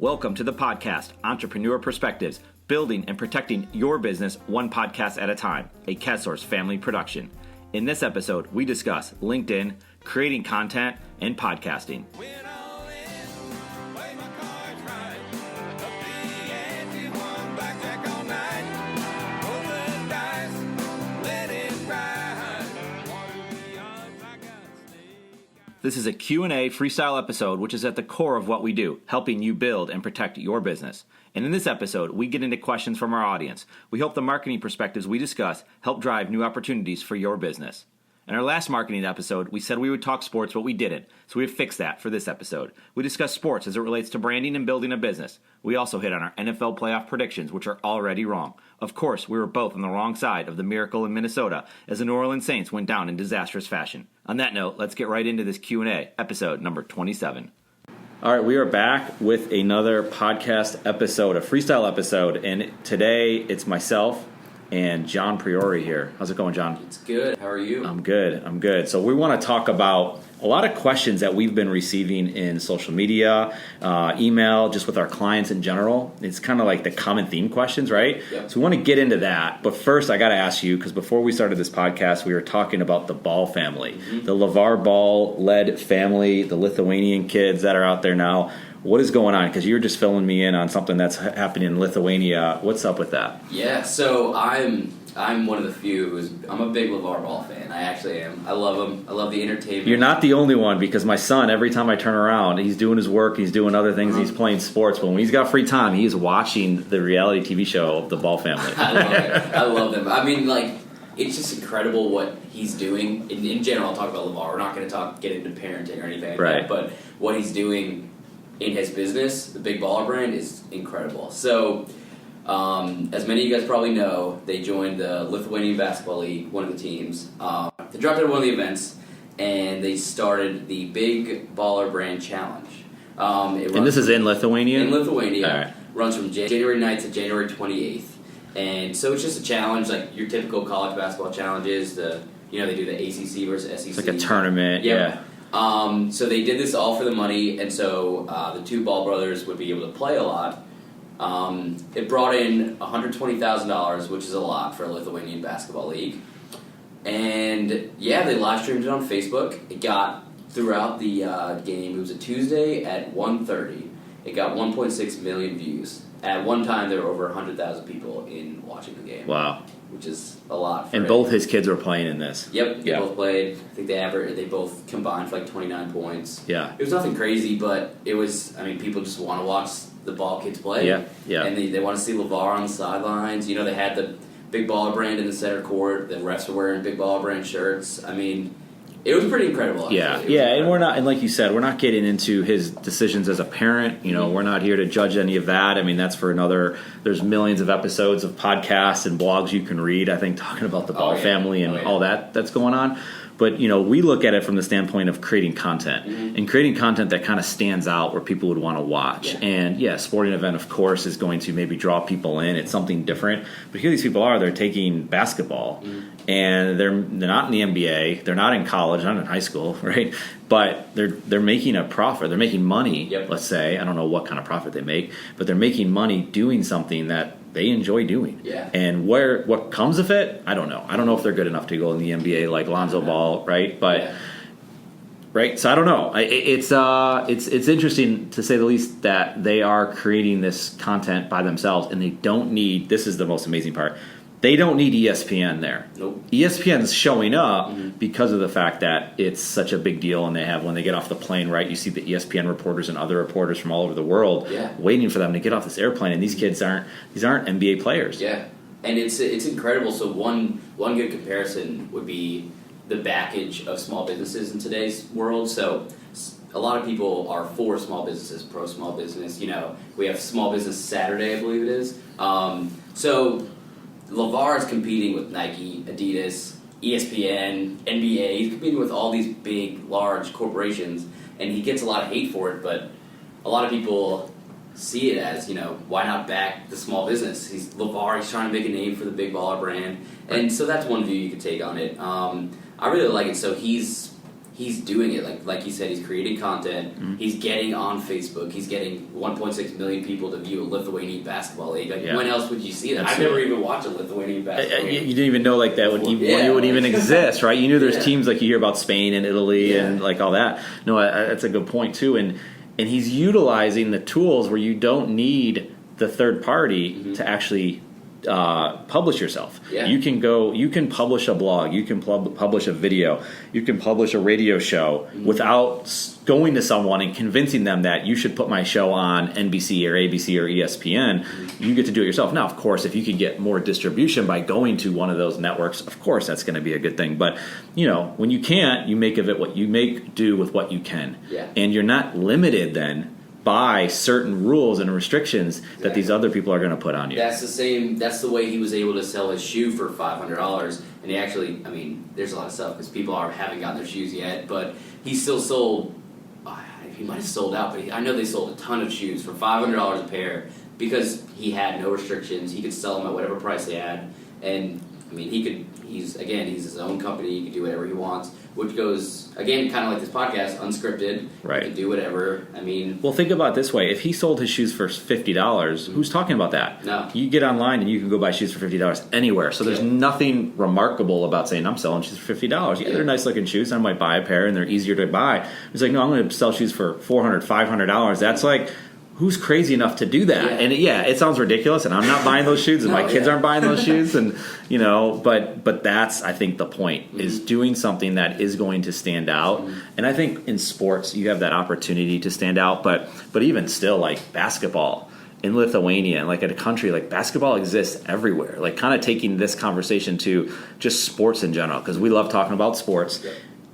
Welcome to the podcast, Entrepreneur Perspectives, building and protecting your business one podcast at a time, a CatSource family production. In this episode, we discuss LinkedIn, creating content, and podcasting. This is a Q&A freestyle episode, which is at the core of what we do, helping you build and protect your business. And in this episode, we get into questions from our audience. We hope the marketing perspectives we discuss help drive new opportunities for your business. In our last marketing episode, we said we would talk sports, but we didn't. So we have fixed that for this episode. We discussed sports as it relates to branding and building a business. We also hit on our NFL playoff predictions, which are already wrong. Of course, we were both on the wrong side of the miracle in Minnesota as the New Orleans Saints went down in disastrous fashion. On that note, let's get right into this Q&A, episode number 27. All right, we are back with another podcast episode, a freestyle episode, and today it's myself and John Priori here. How's it going, John? It's good. How are you? I'm good. So we want to talk about a lot of questions that we've been receiving in social media, email, just with our clients in general. It's kind of like the common theme questions, right? Yep. So we want to get into that. But first, I got to ask you, because before we started this podcast, we were talking about the Ball family, the LeVar Ball-led family, the Lithuanian kids that are out there now. What is going on? Because you were just filling me in on something that's happening in Lithuania. What's up with that? Yeah, so I'm one of the few I'm a big LeVar Ball fan. I actually am. I love him. I love the entertainment. You're not the only one, because my son, every time I turn around, he's doing his work, he's doing other things, he's playing sports. But when he's got free time, he is watching the reality TV show of the Ball family. I love it. I love them. I mean, like, it's just incredible what he's doing. In general, I'll talk about LeVar. We're not going to get into parenting or anything like that. But what he's doing in his business, the Big Baller brand, is incredible. So, as many of you guys probably know, they joined the Lithuanian Basketball League, one of the teams. They dropped out of one of the events, and they started the Big Baller Brand Challenge. And this is in Lithuania? In Lithuania. All right. Runs from January 9th to January 28th. And so it's just a challenge, like your typical college basketball challenges. They do the ACC versus SEC. It's like a tournament, yeah. So they did this all for the money, and so the two Ball brothers would be able to play a lot. It brought in $120,000, which is a lot for a Lithuanian basketball league. And yeah, they live streamed it on Facebook. It got throughout the game. It was a Tuesday at 1:30. It got 1.6 million views. At one time, there were over 100,000 people in watching the game. Wow. Which is a lot. And both his kids were playing in this. Yep, they both played. I think they both combined for like 29 points. Yeah. It was nothing crazy, but it was, people just want to watch the Ball kids play. Yeah. And they want to see LeVar on the sidelines. They had the Big Baller brand in the center court. The refs were wearing Big Baller brand shirts. It was pretty incredible. Yeah, incredible. and like you said, we're not getting into his decisions as a parent. We're not here to judge any of that. That's for another. There's millions of episodes of podcasts and blogs you can read, I think, talking about the Ball family and all that's going on. But, we look at it from the standpoint of creating content and creating content that kind of stands out where people would want to watch. Yeah. And, sporting event, of course, is going to maybe draw people in. It's something different. But here these people are. They're taking basketball, and they're not in the NBA. They're not in college, not in high school, right? But they're making a profit. They're making money, let's say. I don't know what kind of profit they make, but they're making money doing something that they enjoy doing. Yeah. And what comes of it, I don't know. I don't know if they're good enough to go in the NBA like Lonzo Ball, right? But right, so I don't know. It's interesting to say the least that they are creating this content by themselves, and they don't need. This is the most amazing part. They don't need ESPN there. Nope. ESPN's showing up because of the fact that it's such a big deal, and they have, when they get off the plane, right, you see the ESPN reporters and other reporters from all over the world waiting for them to get off this airplane, and these kids aren't NBA players. Yeah, and it's incredible. So one good comparison would be the backage of small businesses in today's world. So a lot of people are for small businesses, pro small business. We have Small Business Saturday, I believe it is. So LeVar is competing with Nike, Adidas, ESPN, NBA. He's competing with all these big, large corporations, and he gets a lot of hate for it, but a lot of people see it as, why not back the small business? He's LeVar, he's trying to make a name for the Big Baller brand, and so that's one view you could take on it. I really like it. So he's he's doing it. Like you said, he's creating content. Mm-hmm. He's getting on Facebook. He's getting 1.6 million people to view a Lithuanian basketball league. Like, when else would you see that? I've never even watched a Lithuanian basketball league. You didn't even know like that would even exist, right? You knew there's teams like you hear about Spain and Italy and like all that. No, that's a good point too. And he's utilizing the tools where you don't need the third party to actually publish yourself. You can publish a blog, you can publish a video, you can publish a radio show without going to someone and convincing them that you should put my show on NBC or ABC or ESPN. You get to do it yourself. Now, of course, if you can get more distribution by going to one of those networks, of course that's going to be a good thing. But when you can't, you make of it what you make do with what you can. And you're not limited then by certain rules and restrictions that these other people are going to put on you. That's the way he was able to sell his shoe for $500. And he actually, there's a lot of stuff because people haven't gotten their shoes yet, but he still sold, he might have sold out, but I know they sold a ton of shoes for $500 a pair because he had no restrictions. He could sell them at whatever price they had. And, he's his own company. He can do whatever he wants, which goes, again, kind of like this podcast, unscripted. Right. He can do whatever. Well, think about it this way. If he sold his shoes for $50, who's talking about that? No. You get online and you can go buy shoes for $50 anywhere. So there's nothing remarkable about saying, I'm selling shoes for $50. Yeah, they're nice-looking shoes. I might buy a pair, and they're easier to buy. It's like, no, I'm going to sell shoes for $400, $500. That's like... Who's crazy enough to do that? And it sounds ridiculous, and I'm not buying those shoes, and my kids aren't buying those shoes, and but that's, I think, the point is doing something that is going to stand out. And I think in sports you have that opportunity to stand out, but even still, like basketball in Lithuania, and like at a country like basketball exists everywhere. Like kind of taking this conversation to just sports in general, because we love talking about sports.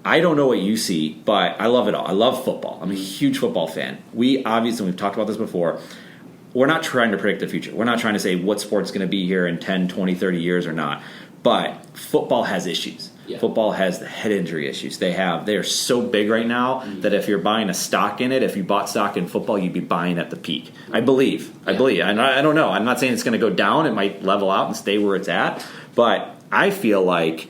I don't know what you see, but I love it all. I love football. I'm a huge football fan. We've talked about this before, we're not trying to predict the future. We're not trying to say what sport's going to be here in 10, 20, 30 years or not. But football has issues. Football has the head injury issues. They are so big right now that if you're buying a stock in it, if you bought stock in football, you'd be buying at the peak. I believe. I don't know. I'm not saying it's going to go down. It might level out and stay where it's at. But I feel like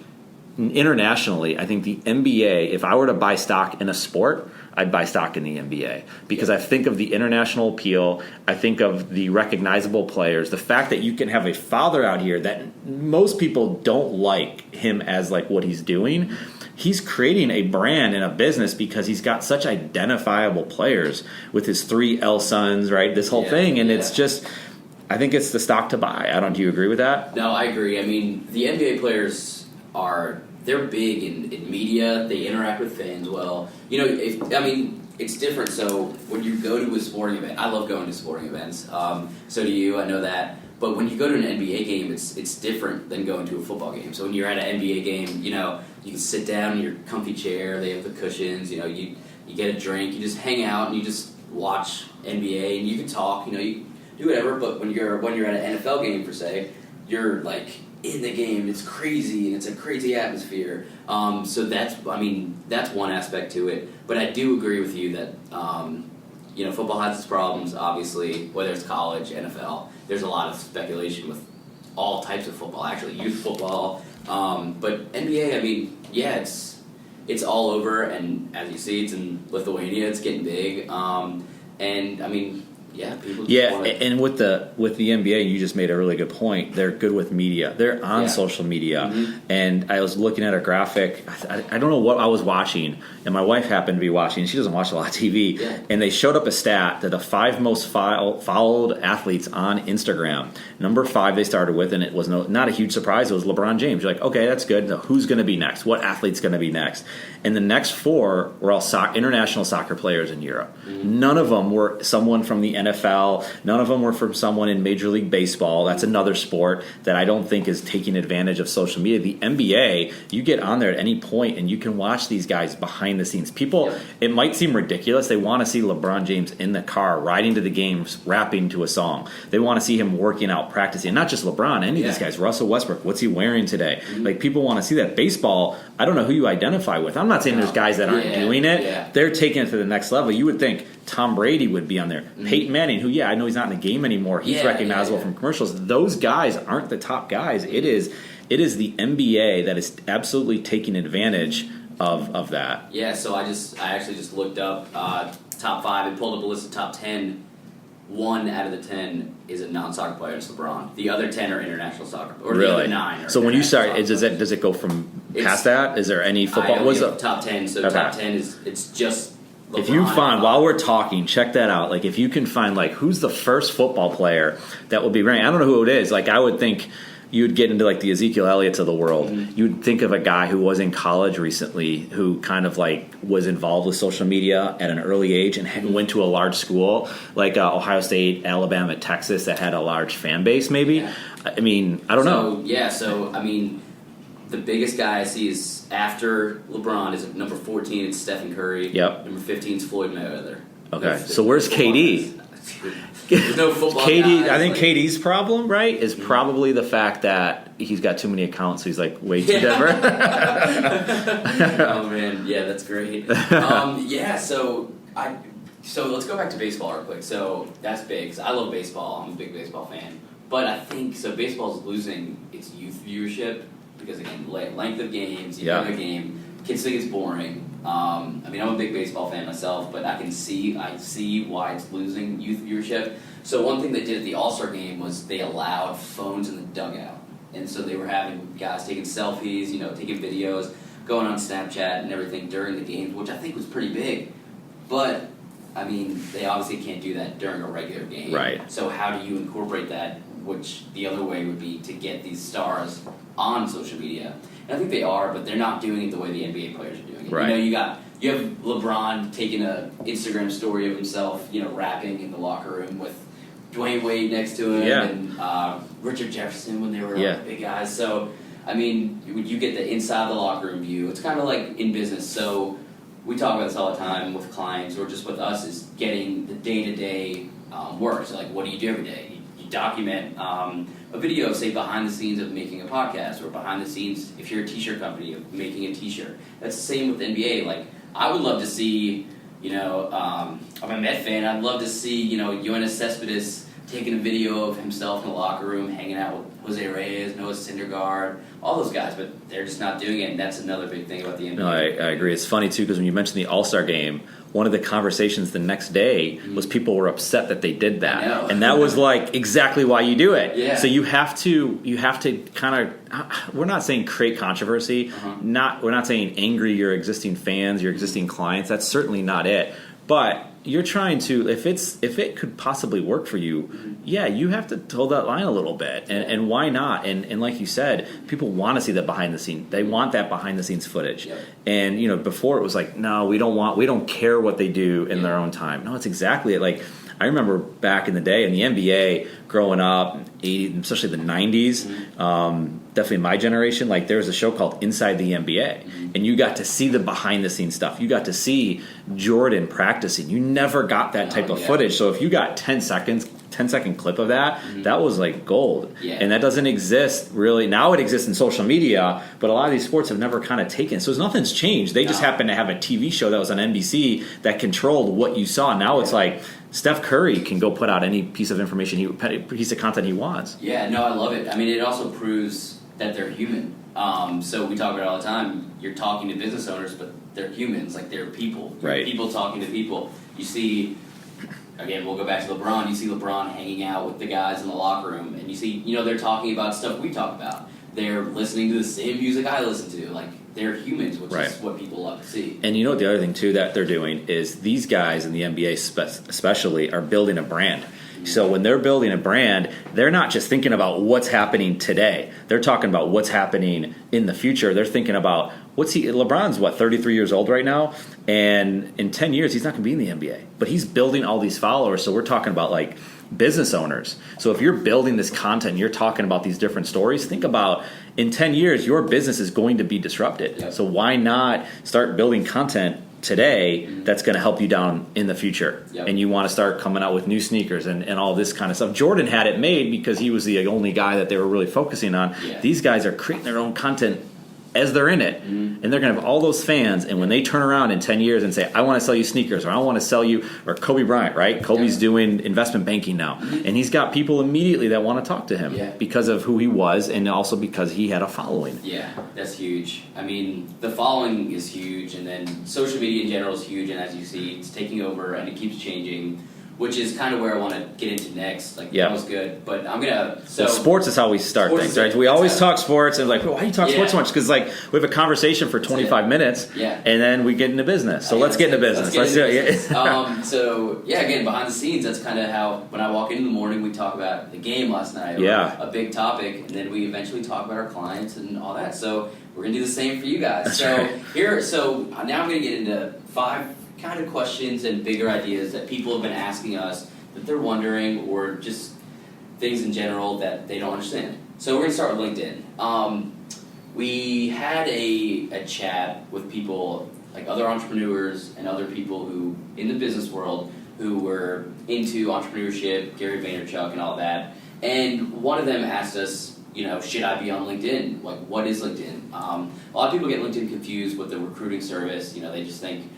internationally, I think the NBA, if I were to buy stock in a sport, I'd buy stock in the NBA because I think of the international appeal. I think of the recognizable players, the fact that you can have a father out here that most people don't like him as like what he's doing. He's creating a brand and a business because he's got such identifiable players with his 3 L sons, right? This whole thing. And it's just, I think it's the stock to buy. Do you agree with that? No, I agree. The NBA players they're big in media. They interact with fans well. It's different. So when you go to a sporting event, I love going to sporting events. So do you. I know that. But when you go to an NBA game, it's different than going to a football game. So when you're at an NBA game, you can sit down in your comfy chair. They have the cushions. You get a drink. You just hang out and you just watch NBA and you can talk. You do whatever. But when you're at an NFL game, per se, you're like in the game. It's crazy and it's a crazy atmosphere. So that's one aspect to it. But I do agree with you that football has its problems. Obviously, whether it's college, NFL, there's a lot of speculation with all types of football. Actually, youth football, but NBA. It's all over, and as you see, it's in Lithuania. It's getting big, people. And with the NBA, you just made a really good point. They're good with media. They're on social media. And I was looking at a graphic. I don't know what I was watching, and my wife happened to be watching. She doesn't watch a lot of TV. And they showed up a stat that the 5 most followed athletes on Instagram. Number 5 they started with, and it was not a huge surprise. It was LeBron James. You're like, okay, that's good. Now, who's going to be next? What athlete's going to be next? And the next 4 were all international soccer players in Europe. None of them were someone from the NFL. None of them were from someone in Major League Baseball. That's another sport that I don't think is taking advantage of social media. The NBA, you get on there at any point and you can watch these guys behind the scenes. People, it might seem ridiculous. They want to see LeBron James in the car, riding to the games, rapping to a song. They want to see him working out, practicing. And not just LeBron, any of these guys. Russell Westbrook, what's he wearing today? Like, people want to see that. Baseball, I don't know who you identify with. I'm not saying there's guys that aren't doing it. They're taking it to the next level. You would think Tom Brady would be on there. Peyton Manning, who, I know he's not in the game anymore. He's recognizable from commercials. Those guys aren't the top guys. It is the NBA that is absolutely taking advantage of that. Yeah, so I actually just looked up top 5 and pulled up a list of top 10. 1 out of the 10 is a non-soccer player. It's LeBron. The other 10 are international soccer, or the other 9. Are so when you start, does players. it go from past that? Is there any football? Was it top 10? So okay. Top 10 it's just. LeBron. If you find, while we're talking, check that out. Like, if you can find, like, who's the first football player that would be ranked? I don't know who it is. Like, I would think you'd get into, like, the Ezekiel Elliott's of the world. Mm-hmm. You'd think of a guy who was in college recently who kind of, like, was involved with social media at an early age and went to a large school, like Ohio State, Alabama, Texas, that had a large fan base, maybe. Yeah. I mean, I don't know. Yeah, so, I mean, the biggest guy I see is after LeBron is number 14. It's Stephen Curry. Yep. Number 15 is Floyd Mayweather. Okay, so where's KD? There's no football KD, guys, I think KD's problem, right, is probably the fact that he's got too many accounts, so he's like way too different. Oh man, yeah, that's great. Yeah, so let's go back to baseball real quick. So that's big, 'cause I love baseball. I'm a big baseball fan, but I think baseball's losing its youth viewership because again, length of games, you have a game, kids think it's boring. I mean, I'm a big baseball fan myself, but I see why it's losing youth viewership. So one thing they did at the All-Star game was they allowed phones in the dugout. And so they were having guys taking selfies, taking videos, going on Snapchat and everything during the games, which I think was pretty big. But, I mean, they obviously can't do that during a regular game. Right. So how do you incorporate that, which the other way would be to get these stars on social media? And I think they are, but they're not doing it the way the NBA players are doing it. Right. You have LeBron taking a Instagram story of himself, rapping in the locker room with Dwayne Wade next to him and Richard Jefferson when they were big guys. So, I mean, you get the inside the locker room view. It's kind of like in business. So we talk about this all the time with clients or just with us is getting the day-to-day work. So, like, what do you do every day? You document a video, say, behind the scenes of making a podcast or behind the scenes, if you're a t-shirt company, of making a t-shirt. That's the same with the NBA. Like, I would love to see, I'm a Met fan, I'd love to see, Yoenis Cespedes taking a video of himself in the locker room, hanging out with Jose Reyes, Noah Syndergaard, all those guys, but they're just not doing it, and that's another big thing about the NBA. No, I agree. It's funny, too, because when you mentioned the All-Star game, one of the conversations the next day was people were upset that they did that. And that was like exactly why you do it. Yeah. So you have to kind of, we're not saying create controversy, we're not saying angry your existing fans, your existing clients. That's certainly not it. But you're trying to, if it could possibly work for you, you have to hold that line a little bit. And why not? And like you said, people want to see that behind the scenes. They want that behind the scenes footage. Yep. And before it was like, no, we don't care what they do in their own time. No, it's exactly it. Like, I remember back in the day in the NBA, growing up, especially the 90s, definitely my generation, like there was a show called Inside the NBA, and you got to see the behind-the-scenes stuff. You got to see Jordan practicing. You never got that type of footage. So if you got 10-second clip of that, that was like gold. Yeah. And that doesn't exist really. Now it exists in social media, but a lot of these sports have never kind of taken. So nothing's changed. They just happen to have a TV show that was on NBC that controlled what you saw. Now it's like Steph Curry can go put out any piece of information, piece of content he wants. Yeah, no, I love it. I mean, it also proves that they're human. So we talk about it all the time. You're talking to business owners, but they're humans. Like, they're people. Right. People talking to people. You see, again, we'll go back to LeBron. You see LeBron hanging out with the guys in the locker room, and you see, they're talking about stuff we talk about. They're listening to the same music I listen to. Like, they're humans, which is what people love to see. And you know what the other thing, too, that they're doing is these guys in the NBA especially are building a brand. So when they're building a brand, they're not just thinking about what's happening today. They're talking about what's happening in the future. They're thinking about LeBron's 33 years old right now, and in 10 years he's not going to be in the NBA. But he's building all these followers. So we're talking about like business owners. So if you're building this content, you're talking about these different stories, think about in 10 years your business is going to be disrupted. Yep. So why not start building content today that's going to help you down in the future. Yep. And you want to start coming out with new sneakers and all this kind of stuff. Jordan had it made because he was the only guy that they were really focusing on. Yeah. These guys are creating their own content as they're in it. And they're going to have all those fans. And when they turn around in 10 years and say, I want to sell you sneakers, or I want to sell you, or Kobe Bryant, right? Kobe's doing investment banking now. And he's got people immediately that want to talk to him because of who he was and also because he had a following. Yeah, that's huge. I mean, the following is huge, and then social media in general is huge, and as you see, it's taking over and it keeps changing, which is kind of where I want to get into next. Like, that was good, but I'm gonna. So well, sports is how we start things, right? We always talk sports, and like, well, why do you talk sports so much? Because like we have a conversation for 25 minutes, and then we get into business. So let's get into business. Let's do it. So again, behind the scenes, that's kind of how when I walk in the morning, we talk about the game last night, or a big topic, and then we eventually talk about our clients and all that. So we're gonna do the same for you guys. That's So now I'm gonna get into 5 kind of questions and bigger ideas that people have been asking us that they're wondering, or just things in general that they don't understand. So we're going to start with LinkedIn. We had a chat with people, like other entrepreneurs and other people who, in the business world, who were into entrepreneurship, Gary Vaynerchuk and all that. And one of them asked us, should I be on LinkedIn? Like, what is LinkedIn? A lot of people get LinkedIn confused with the recruiting service. They just think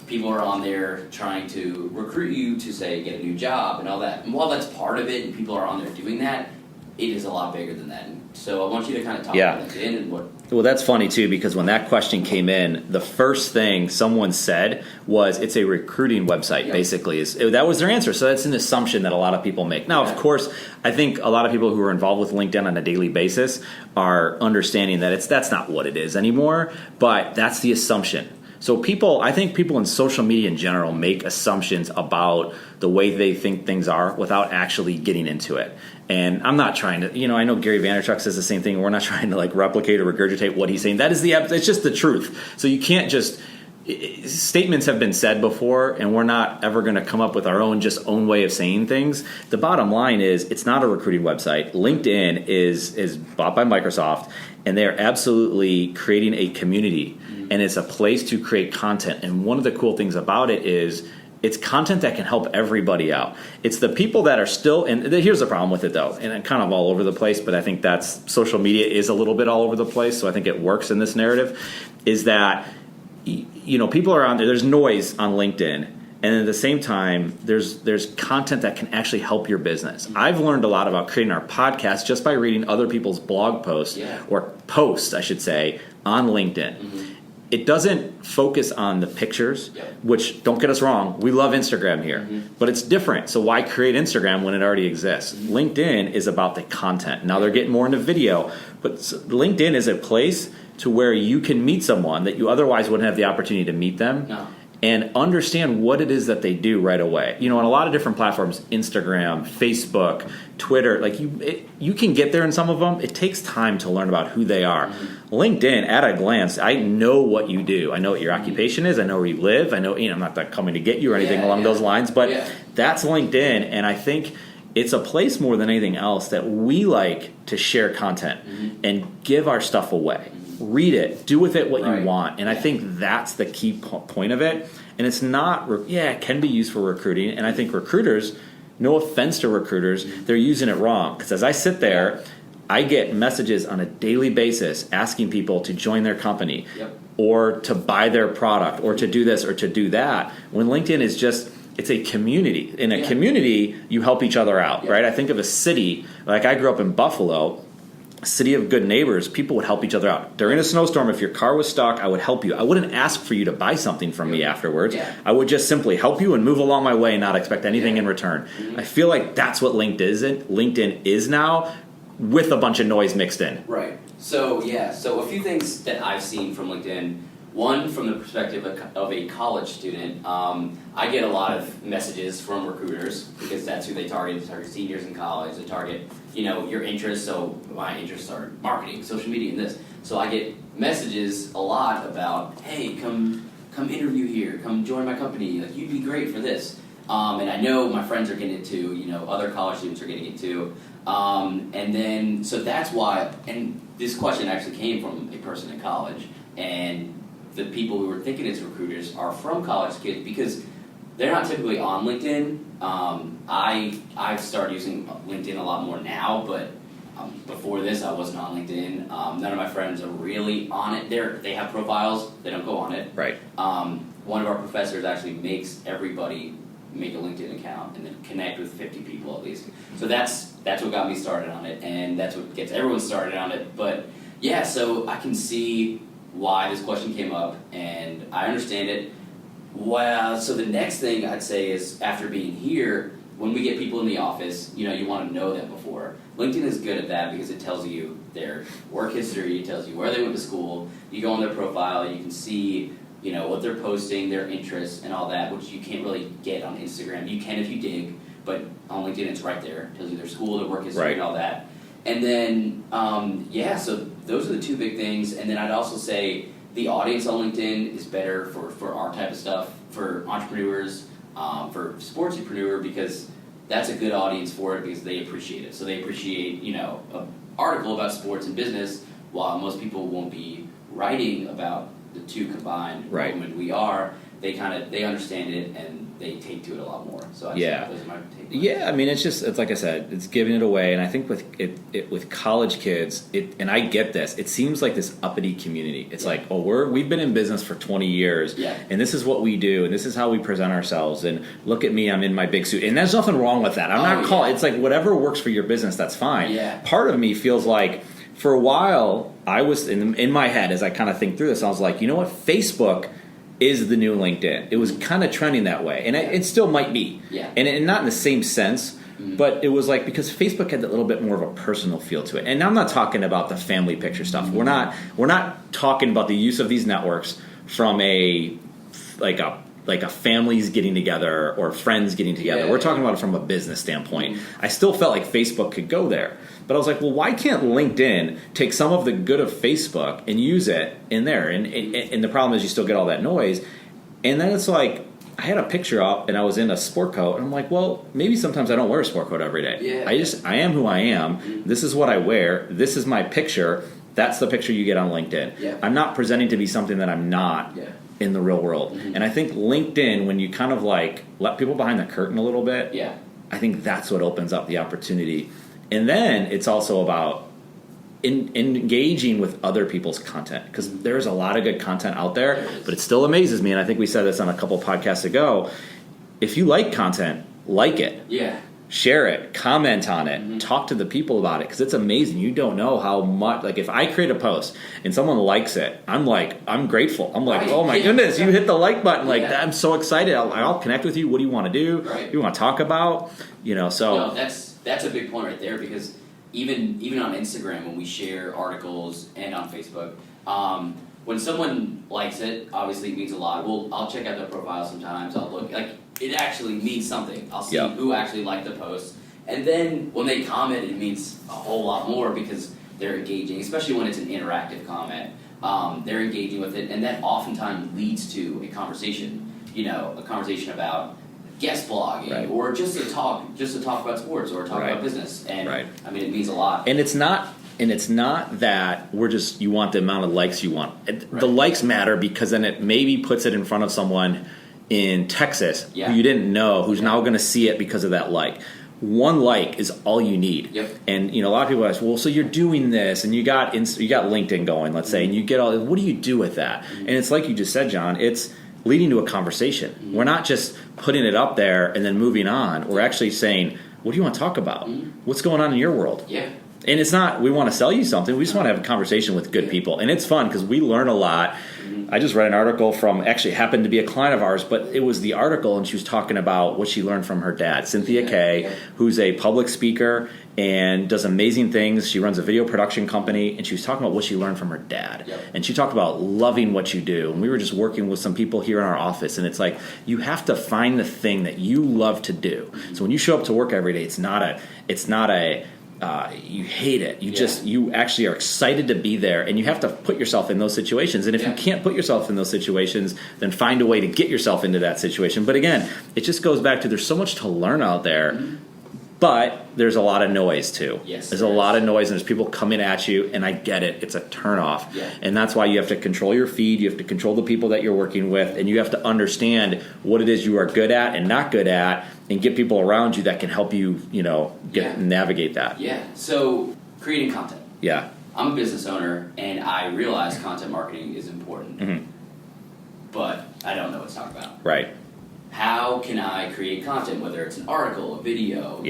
people are on there trying to recruit you to, say, get a new job and all that. And while that's part of it, and people are on there doing that, it is a lot bigger than that. So I want you to kind of talk about LinkedIn and what... Well, that's funny, too, because when that question came in, the first thing someone said was it's a recruiting website, basically. That was their answer. So that's an assumption that a lot of people make. Now, of course, I think a lot of people who are involved with LinkedIn on a daily basis are understanding that that's not what it is anymore, but that's the assumption. So I think people in social media in general make assumptions about the way they think things are without actually getting into it. And I'm not trying to, I know Gary Vaynerchuk says the same thing. We're not trying to like replicate or regurgitate what he's saying. It's just the truth. So you can't just, statements have been said before, and we're not ever going to come up with our own way of saying things. The bottom line is it's not a recruiting website. LinkedIn is bought by Microsoft, and they are absolutely creating a community, and it's a place to create content. And one of the cool things about it is it's content that can help everybody out. It's the people that are still, and here's the problem with it though, and I'm kind of all over the place, but I think social media is a little bit all over the place, so I think it works in this narrative, is that people are on there. There's noise on LinkedIn, and at the same time, there's content that can actually help your business. I've learned a lot about creating our podcast just by reading other people's blog posts, or posts, I should say, on LinkedIn. It doesn't focus on the pictures, which, don't get us wrong, we love Instagram here, but it's different. So why create Instagram when it already exists? LinkedIn is about the content. Now they're getting more into video, but LinkedIn is a place to where you can meet someone that you otherwise wouldn't have the opportunity to meet them. No. And understand what it is that they do right away. On a lot of different platforms, Instagram, Facebook, Twitter, like you can get there in some of them. It takes time to learn about who they are. LinkedIn, at a glance, I know what you do. I know what your occupation is. I know where you live. I know, I'm not coming to get you or anything along those lines, but that's LinkedIn. And I think it's a place more than anything else that we like to share content and give our stuff away. Read it, do with it what you want, and I think that's the key point of it. And it's not, it can be used for recruiting, and I think recruiters, no offense to recruiters, they're using it wrong. Because as I sit there, I get messages on a daily basis asking people to join their company, or to buy their product, or to do this or to do that. When LinkedIn is just, it's a community. In a community, you help each other out, right? I think of a city, like I grew up in Buffalo, city of good neighbors. People would help each other out. During a snowstorm, if your car was stuck, I would help you. I wouldn't ask for you to buy something from me afterwards. I would just simply help you and move along my way and not expect anything in return. I feel like that's what LinkedIn is now, with a bunch of noise mixed in. Right. So a few things that I've seen from LinkedIn. One, from the perspective of a college student, I get a lot of messages from recruiters because that's who they target. They target seniors in college. They target, your interests. So my interests are marketing, social media, and this. So I get messages a lot about, hey, come interview here. Come join my company. Like, you'd be great for this. And I know my friends are getting it too. Other college students are getting it too. And then, so that's why, and this question actually came from a person in college, and the people who were thinking it's recruiters are from college kids because they're not typically on LinkedIn. I've started using LinkedIn a lot more now, but Before this, I wasn't on LinkedIn. None of my friends are really on it. They have profiles. They don't go on it. Right. One of our professors actually makes everybody make a LinkedIn account and then connect with 50 people at least. So that's what got me started on it, and that's what gets everyone started on it. But yeah, so I can see why this question came up, and I understand it. Well, so the next thing I'd say is, after being here, when we get people in the office, you want to know them before. LinkedIn is good at that because it tells you their work history, it tells you where they went to school. You go on their profile, you can see what they're posting, their interests, and all that, which you can't really get on Instagram. You can if you dig, but on LinkedIn it's right there. It tells you their school, their work history, and all that. And then, so those are the two big things. And then I'd also say the audience on LinkedIn is better for our type of stuff, for entrepreneurs, for sportspreneur, because that's a good audience for it because they appreciate it. So they appreciate, an article about sports and business, while most people won't be writing about the two combined. Right. When we are, they understand it and they take to it a lot more. So I think those are my take. Yeah, I mean, it's like I said, it's giving it away, and I think with college kids, and I get this, it seems like this uppity community. It's like, we've been in business for 20 years, and this is what we do, and this is how we present ourselves, and look at me, I'm in my big suit, and there's nothing wrong with that. I'm not calling. It's like whatever works for your business, that's fine. Yeah. Part of me feels like, for a while, I was in my head as I kind of think through this, I was like, you know what, Facebook is the new LinkedIn. It was kind of trending that way, and it still might be. Yeah. And not in the same sense, but it was like, because Facebook had that little bit more of a personal feel to it. And I'm not talking about the family picture stuff. We're not talking about the use of these networks from a families getting together or friends getting together. We're talking about it from a business standpoint. I still felt like Facebook could go there. But I was like, well, why can't LinkedIn take some of the good of Facebook and use it in there? And the problem is you still get all that noise. And then it's like, I had a picture up and I was in a sport coat, and I'm like, well, maybe sometimes I don't wear a sport coat every day. Yeah. I am who I am. This is what I wear. This is my picture. That's the picture you get on LinkedIn. Yeah. I'm not presenting to be something that I'm not in the real world. And I think LinkedIn, when you kind of like let people behind the curtain a little bit, I think that's what opens up the opportunity. And then it's also about engaging with other people's content, because there's a lot of good content out there, but it still amazes me, and I think we said this on a couple podcasts ago, if you like content, like it. Yeah. Share it, comment on it, talk to the people about it, because it's amazing. You don't know how much, like if I create a post and someone likes it, I'm grateful. I'm like, oh my goodness, you hit the like button. Like, I'm so excited. I'll connect with you. What do you want to do? Right. What do you want to talk about? So. No, that's a big point right there, because even on Instagram, when we share articles, and on Facebook, when someone likes it, obviously it means a lot. I'll check out their profile sometimes. I'll look, like, it actually means something. I'll see who actually liked the post. And then when they comment, it means a whole lot more, because they're engaging, especially when it's an interactive comment. They're engaging with it, and that oftentimes leads to a conversation. A conversation about guest blogging, or just to talk about sports, or talk about business. And I mean, it means a lot. And it's not that you want the amount of likes you want. The likes matter, because then it maybe puts it in front of someone in Texas who you didn't know, who's now going to see it because of that like. One like is all you need. Yep. And a lot of people ask, well, so you're doing this, and you got LinkedIn going, let's say, and you get what do you do with that? And it's like you just said, John, it's leading to a conversation. We're not just putting it up there and then moving on. We're actually saying, what do you want to talk about? What's going on in your world? Yeah. And it's not, we want to sell you something. We just want to have a conversation with good people. And it's fun because we learn a lot. I just read an article from, actually happened to be a client of ours, but it was the article, and she was talking about what she learned from her dad, Cynthia Kay, who's a public speaker and does amazing things. She runs a video production company, and she was talking about what she learned from her dad. And she talked about loving what you do. And we were just working with some people here in our office, and it's like, you have to find the thing that you love to do. So when you show up to work every day, it's not a you hate it. You actually are excited to be there, and you have to put yourself in those situations. And if you can't put yourself in those situations, then find a way to get yourself into that situation. But again, it just goes back to, there's so much to learn out there, but there's a lot of noise too. There's a lot of noise, and there's people coming at you, and I get it. It's a turnoff. And that's why you have to control your feed. You have to control the people that you're working with, and you have to understand what it is you are good at and not good at, and get people around you that can help you, navigate that. So creating content. Yeah. I'm a business owner, and I realize content marketing is important, but I don't know what to talk about. Right. How can I create content, whether it's an article, a video,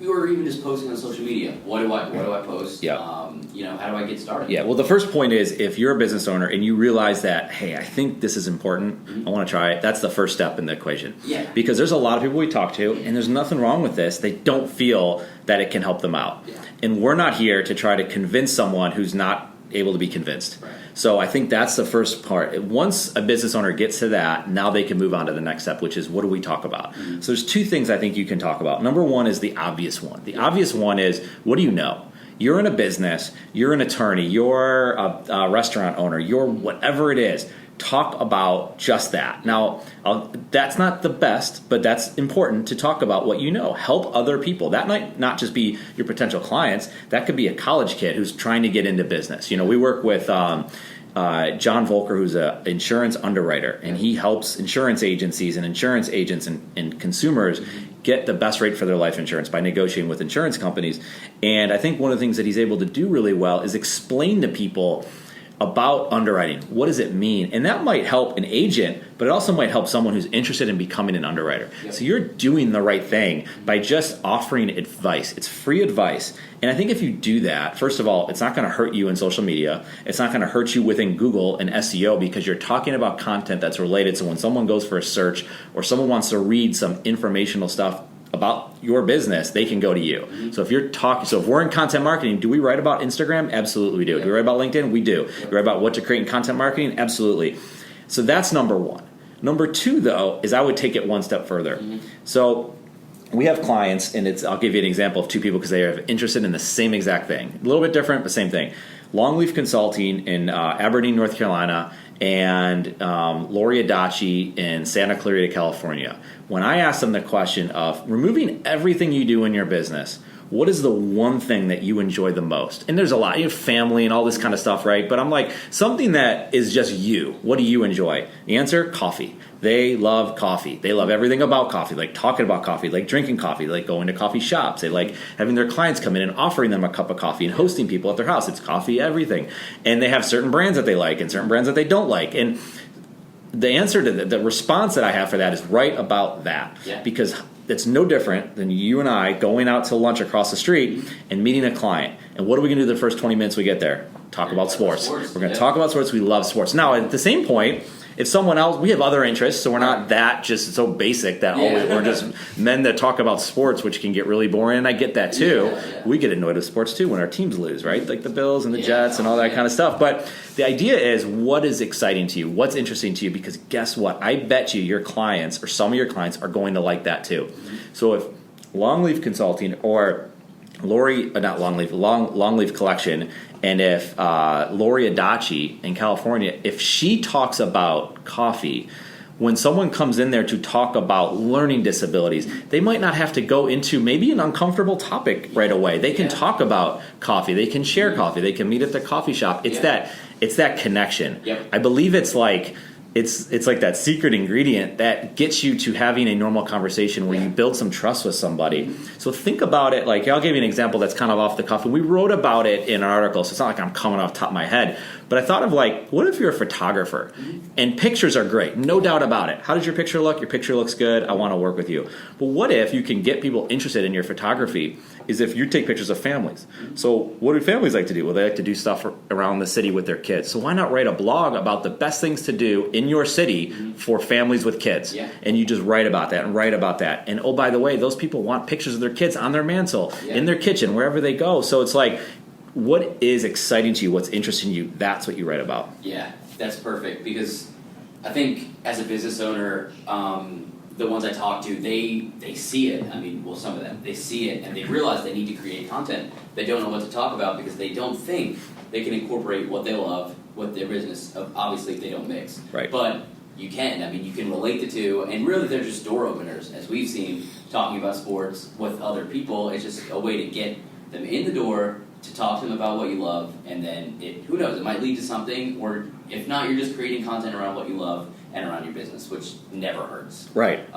or even just posting on social media? What do I post? Yeah. How do I get started? Yeah. Well, the first point is if you're a business owner and you realize that, hey, I think this is important, I want to try it. That's the first step in the equation. Yeah. Because there's a lot of people we talk to, and there's nothing wrong with this. They don't feel that it can help them out. Yeah. And we're not here to try to convince someone who's not able to be convinced. Right. So I think that's the first part. Once a business owner gets to that, now they can move on to the next step, which is what do we talk about? So there's two things I think you can talk about. Number one is the obvious one. The obvious one is, what do you know? You're in a business, you're an attorney, you're a restaurant owner, you're whatever it is. Talk about just that. Now, that's not the best, but that's important to talk about what you know. Help other people. That might not just be your potential clients. That could be a college kid who's trying to get into business. We work with John Volker, who's an insurance underwriter, and he helps insurance agencies and insurance agents and consumers get the best rate for their life insurance by negotiating with insurance companies. And I think one of the things that he's able to do really well is explain to people about underwriting. What does it mean? And that might help an agent, but it also might help someone who's interested in becoming an underwriter. Yep. So you're doing the right thing by just offering advice. It's free advice. And I think if you do that, first of all, it's not going to hurt you in social media. It's not going to hurt you within Google and SEO because you're talking about content that's related. So when someone goes for a search or someone wants to read some informational stuff about your business, they can go to you. So if if we're in content marketing, do we write about Instagram? Absolutely we do. Do we write about LinkedIn? We do. Do we write about what to create in content marketing? Absolutely. So that's number one. Number two, though, is I would take it one step further. So we have clients, and I'll give you an example of two people because they are interested in the same exact thing. A little bit different, but same thing. Longleaf Consulting in Aberdeen, North Carolina, and Lori Adachi in Santa Clarita, California. When I asked them the question of removing everything you do in your business, what is the one thing that you enjoy the most? And there's a lot. You have family and all this kind of stuff, right? But I'm like, something that is just you. What do you enjoy? The answer, coffee. They love coffee. They love everything about coffee, like talking about coffee, like drinking coffee, like going to coffee shops. They like having their clients come in and offering them a cup of coffee and hosting people at their house. It's coffee, everything. And they have certain brands that they like and certain brands that they don't like. And the answer to the response that I have for that is write about that. Yeah. Because it's no different than you and I going out to lunch across the street and meeting a client. And what are we going to do the first 20 minutes we get there? Talk about sports. We're going to talk about sports. We love sports. Now, at the same point, if someone else, we have other interests, so we're not that just so basic that we're just men that talk about sports, which can get really boring, and I get that too. We get annoyed with sports too when our teams lose, right? Like the Bills and the Jets and all that kind of stuff. But the idea is, what is exciting to you? What's interesting to you? Because guess what? I bet you your clients or some of your clients are going to like that too. So if Longleaf Consulting or Longleaf Collection, and if Lori Adachi in California, if she talks about coffee, when someone comes in there to talk about learning disabilities, they might not have to go into maybe an uncomfortable topic right away. They can talk about coffee. They can share coffee. They can meet at the coffee shop. It's that connection. Yep. I believe it's like that secret ingredient that gets you to having a normal conversation where you build some trust with somebody. So think about it like, I'll give you an example that's kind of off the cuff, and we wrote about it in an article, so it's not like I'm coming off the top of my head, but I thought of like, what if you're a photographer? And pictures are great, no doubt about it. How does your picture look? Your picture looks good. I want to work with you. But what if you can get people interested in your photography is if you take pictures of families. So what do families like to do? Well, they like to do stuff around the city with their kids. So why not write a blog about the best things to do in your city for families with kids? Yeah. And you just write about that and write about that. And oh, by the way, those people want pictures of their kids on their mantle, in their kitchen, wherever they go. So it's like, what is exciting to you? What's interesting to you? That's what you write about. Yeah, that's perfect. Because I think as a business owner, the ones I talk to, they see it. I mean, well, some of them, they see it and they realize they need to create content. They don't know what to talk about because they don't think they can incorporate what they love with their business. Obviously, they don't mix. Right. But you can. I mean, you can relate the two, and really they're just door openers. As we've seen, talking about sports with other people, it's just a way to get them in the door, to talk to them about what you love, and then who knows, it might lead to something, or if not, you're just creating content around what you love and around your business, which never hurts. Right.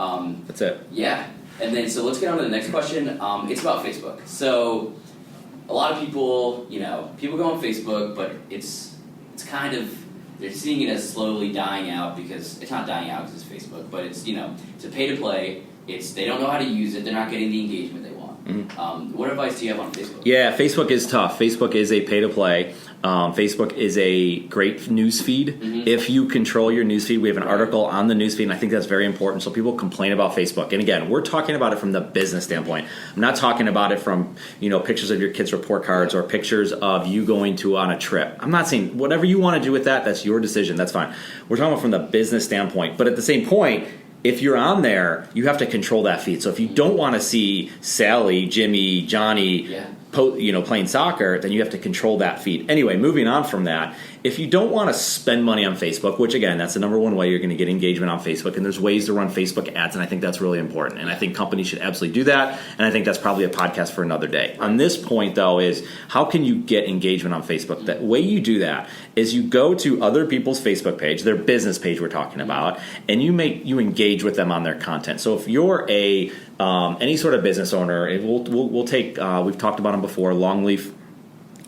That's it. Yeah. And then, so let's get on to the next question. It's about Facebook. So a lot of people, people go on Facebook, but it's kind of, they're seeing it as slowly dying out because it's not dying out because it's Facebook, but it's it's a pay to play. They don't know how to use it. They're not getting the engagement they want. Mm-hmm. What advice do you have on Facebook? Yeah, Facebook is tough. Facebook is a pay to play. Facebook is a great news feed. Mm-hmm. If you control your news feed, we have an article on the news feed, and I think that's very important. So people complain about Facebook. And again, we're talking about it from the business standpoint. I'm not talking about it from, pictures of your kids' report cards or pictures of you going on a trip. I'm not saying whatever you want to do with that, that's your decision. That's fine. We're talking about from the business standpoint. But at the same point, if you're on there, you have to control that feed. So if you don't want to see Sally, Jimmy, Johnny, playing soccer, then you have to control that feed. Anyway, moving on from that, if you don't want to spend money on Facebook, which again, that's the number one way you're going to get engagement on Facebook, and there's ways to run Facebook ads, and I think that's really important. And I think companies should absolutely do that, and I think that's probably a podcast for another day. On this point, though, is how can you get engagement on Facebook? The way you do that is you go to other people's Facebook page, their business page we're talking about, and you engage with them on their content. So if you're any sort of business owner, we'll take, we've talked about them before, Longleaf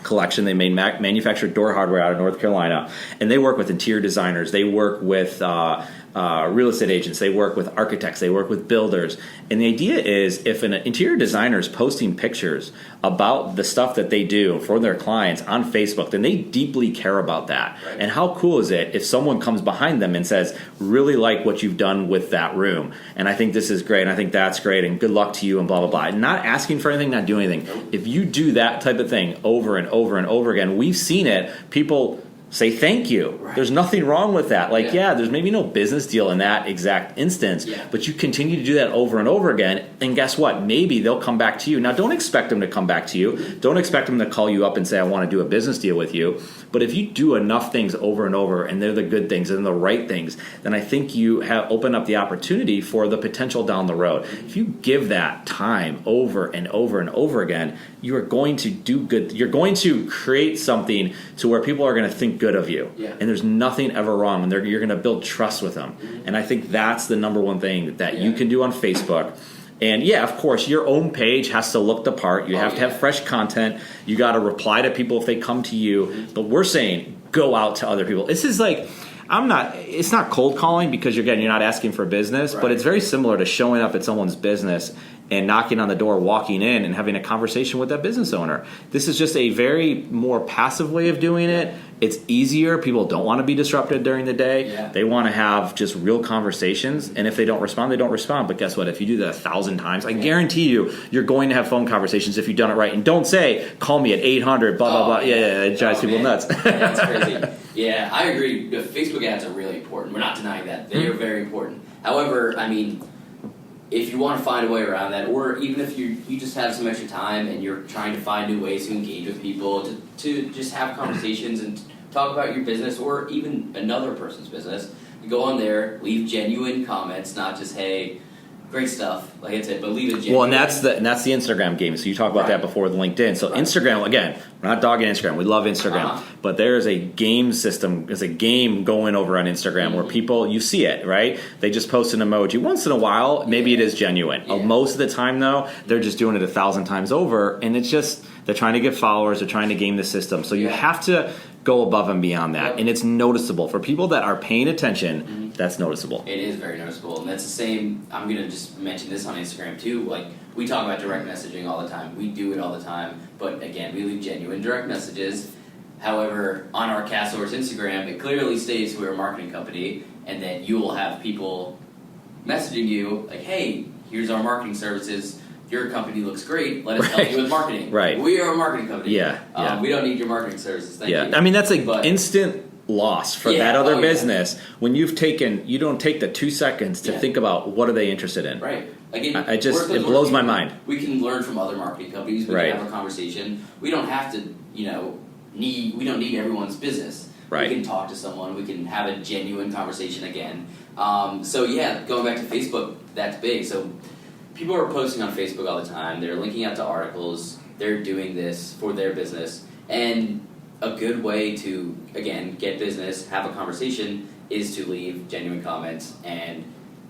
Collection. They manufacture door hardware out of North Carolina, and they work with interior designers. They work with real estate agents. They work with architects. They work with builders. And the idea is if an interior designer is posting pictures about the stuff that they do for their clients on Facebook, then they deeply care about that. Right. And how cool is it if someone comes behind them and says, really like what you've done with that room, and I think this is great, and I think that's great, and good luck to you, and blah, blah, blah. And not asking for anything, not doing anything. Nope. If you do that type of thing over and over and over again, we've seen it, people say thank you. Right. There's nothing wrong with that. There's maybe no business deal in that exact instance, but you continue to do that over and over again, and guess what? Maybe they'll come back to you. Now, don't expect them to come back to you. Don't expect them to call you up and say, I want to do a business deal with you. But if you do enough things over and over, and they're the good things and the right things, then I think you have opened up the opportunity for the potential down the road. If you give that time over and over and over again, you are going to do good. You're going to create something to where people are going to think good of you. Yeah. And there's nothing ever wrong. And you're going to build trust with them. Mm-hmm. And I think that's the number one thing that you can do on Facebook. And of course, your own page has to look the part. You have to have fresh content. You got to reply to people if they come to you. Mm-hmm. But we're saying go out to other people. This is it's not cold calling because you're not asking for business, but it's very similar to showing up at someone's business and knocking on the door, walking in and having a conversation with that business owner. This is just a very more passive way of doing it. It's easier. People don't want to be disrupted during the day. Yeah. They want to have just real conversations. And if they don't respond, they don't respond. But guess what? If you do that 1,000 times, I guarantee you're going to have phone conversations if you've done it right. And don't say, call me at 800, blah, blah, blah. Yeah, it drives people nuts. That's crazy. Yeah, I agree. The Facebook ads are really important. We're not denying that. They are very important. However, if you want to find a way around that, or even if you just have some extra time and you're trying to find new ways to engage with people, to just have conversations and talk about your business or even another person's business, you go on there, leave genuine comments, not just, hey, great stuff, like I said, but leave it genuine. Well, and that's the Instagram game. So you talked about that before with LinkedIn. So Instagram, again, we're not dogging Instagram. We love Instagram. But there is a game system, there's a game going over on Instagram where people, you see it, right? They just post an emoji. Once in a while, maybe it is genuine. Yeah. Most of the time, though, they're just doing it 1,000 times over. And it's just, they're trying to get followers. They're trying to game the system. So you have to go above and beyond that. And it's noticeable. For people that are paying attention, that's noticeable. It is very noticeable. And that's the same, I'm going to just mention this on Instagram too. Like, we talk about direct messaging all the time. We do it all the time. But again, we leave genuine direct messages. However, on our CastSource Instagram, it clearly states we're a marketing company, and then you will have people messaging you like, hey, here's our marketing services. Your company looks great. Let us help you with marketing. Right. We are a marketing company. We don't need your marketing services. Thank you. That's instant loss for that other business when you don't take the 2 seconds to think about what are they interested in. Right. It blows my mind. We can learn from other marketing companies. We can have a conversation. We don't have to, we don't need everyone's business. Right. We can talk to someone. We can have a genuine conversation again. Going back to Facebook, that's big. So people are posting on Facebook all the time. They're linking out to articles. They're doing this for their business. And a good way to, again, get business, have a conversation, is to leave genuine comments and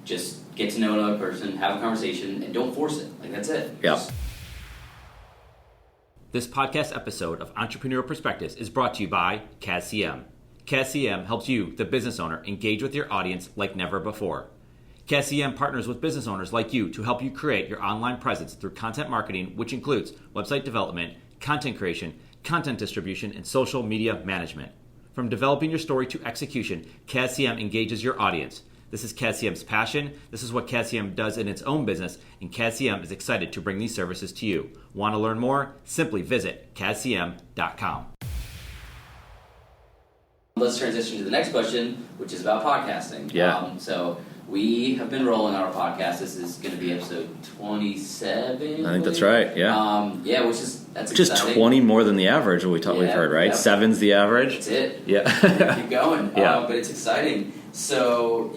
just get to know another person, have a conversation, and don't force it. Like, that's it. Yeah. This podcast episode of Entrepreneur Perspectives is brought to you by CASCM. CASCM helps you, the business owner, engage with your audience like never before. CASCM partners with business owners like you to help you create your online presence through content marketing, which includes website development, content creation, content distribution, and social media management. From developing your story to execution, CASCM engages your audience. This is CASCM's passion. This is what CASCM does in its own business, and CASCM is excited to bring these services to you. Want to learn more? Simply visit CASCM.com. Let's transition to the next question, which is about podcasting. Yeah. So we have been rolling our podcast. This is going to be episode 27. I think that's right. Yeah. That's just exciting. 20 more than the average. We've heard, right? Yep. 7's the average. That's it. Yeah. Keep going. Yeah. But it's exciting. So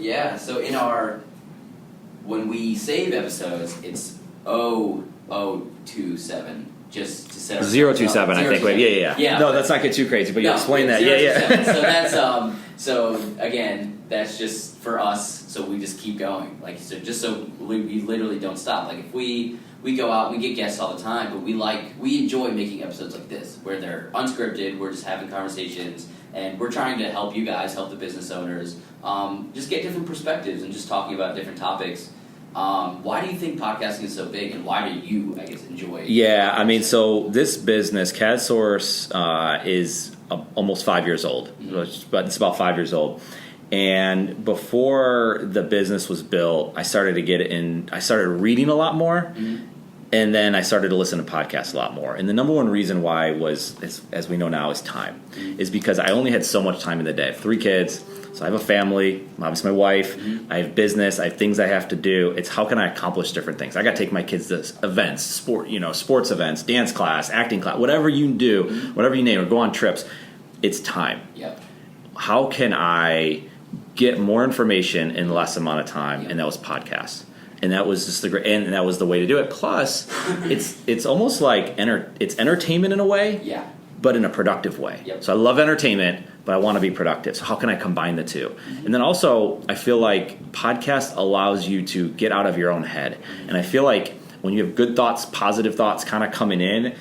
when we save episodes, it's 027. Just to set 027, I think. Wait, yeah. No, let's not get too crazy, but you explain that. 027. So that's so again, that's just for us. So we just keep going, so we literally don't stop. Like if we go out, we get guests all the time, but we enjoy making episodes like this where they're unscripted. We're just having conversations, and we're trying to help you guys, help the business owners, just get different perspectives and just talking about different topics. Why do you think podcasting is so big, and why do you, I guess, enjoy it? Yeah, I mean, so this business, CADSource, is almost 5 years old, but it's about 5 years old. And before the business was built, I started reading a lot more, and then I started to listen to podcasts a lot more. And the number one reason why was, as we know now, is time. Is because I only had so much time in the day. I have 3 kids. So I have a family, obviously my wife, I have business, I have things I have to do. It's how can I accomplish different things? I got to take my kids to events, sports events, dance class, acting class, whatever you do, whatever you name it, go on trips. It's time. Yep. How can I get more information in less amount of time? Yep. And that was podcasts. And that was just and that was the way to do it. Plus, it's almost like it's entertainment in a way. Yeah. But in a productive way. Yep. So I love entertainment, but I want to be productive. So how can I combine the two? And then also, I feel like podcast allows you to get out of your own head. And I feel like when you have good thoughts, positive thoughts kind of coming in,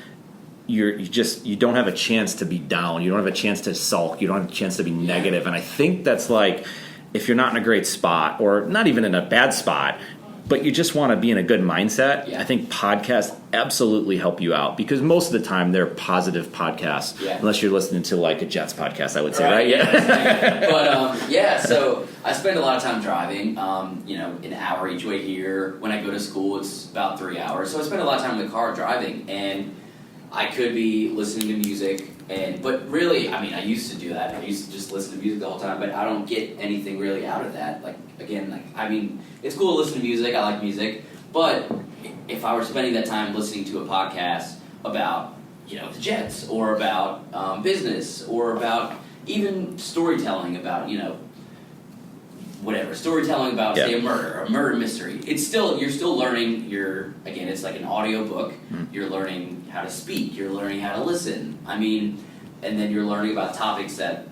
you don't have a chance to be down. You don't have a chance to sulk. You don't have a chance to be negative. And I think that's like, if you're not in a great spot, or not even in a bad spot, but you just want to be in a good mindset, I think podcasts absolutely help you out, because most of the time they're positive podcasts, unless you're listening to like a Jets podcast, I would say, right? Yeah. But so I spend a lot of time driving, an hour each way here. When I go to school, it's about 3 hours. So I spend a lot of time in the car driving, and I could be listening to music, but really, I mean, I used to do that. I used to just listen to music the whole time, but I don't get anything really out of that. It's cool to listen to music. I like music, but if I were spending that time listening to a podcast about, the Jets, or about business, or about even storytelling about, storytelling about, say, a murder mystery, you're still learning. It's like an audio book. You're learning how to speak. You're learning how to listen. I mean, and then you're learning about topics that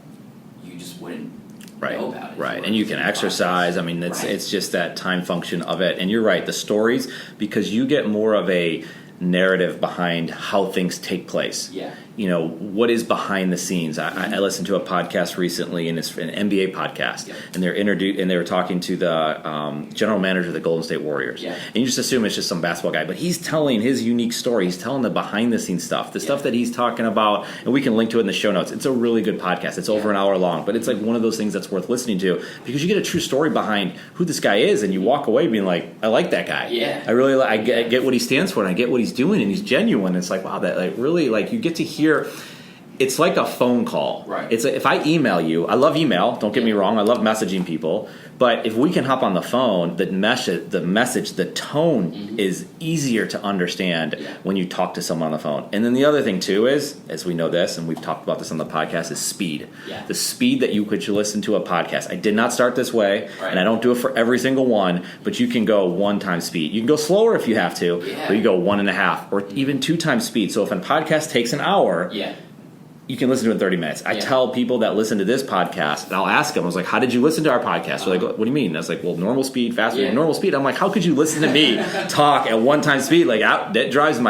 you just wouldn't know about. Right, and you can exercise. I mean, it's just that time function of it. And you're right, the stories, because you get more of a narrative behind how things take place. Yeah. What is behind the scenes. I listened to a podcast recently, and it's an NBA podcast, and they were talking to the general manager of the Golden State Warriors. Yeah. And you just assume it's just some basketball guy, but he's telling his unique story. He's telling the behind the scenes stuff, the stuff that he's talking about, and we can link to it in the show notes. It's a really good podcast. It's over an hour long, but it's like one of those things that's worth listening to, because you get a true story behind who this guy is, and you walk away being like, I like that guy. Yeah. I get what he stands for, and I get what he's doing, and he's genuine. It's like, wow, that really you get to hear. It's like a phone call. Right. If I email you, I love email. Don't get me wrong. I love messaging people. But if we can hop on the phone, the message, the tone is easier to understand when you talk to someone on the phone. And then the other thing too is, as we know this, and we've talked about this on the podcast, is speed. Yeah. The speed that you could listen to a podcast. I did not start this way, and I don't do it for every single one. But you can go 1x speed. You can go slower if you have to, but you go 1.5 or even 2x speed. So if a podcast takes an hour. Yeah. you can listen to it in 30 minutes. I tell people that listen to this podcast, and I'll ask them, I was like, how did you listen to our podcast? They're like, what do you mean? And I was like, well, normal speed, faster, normal speed. I'm like, how could you listen to me talk at 1 time speed? Like, that drives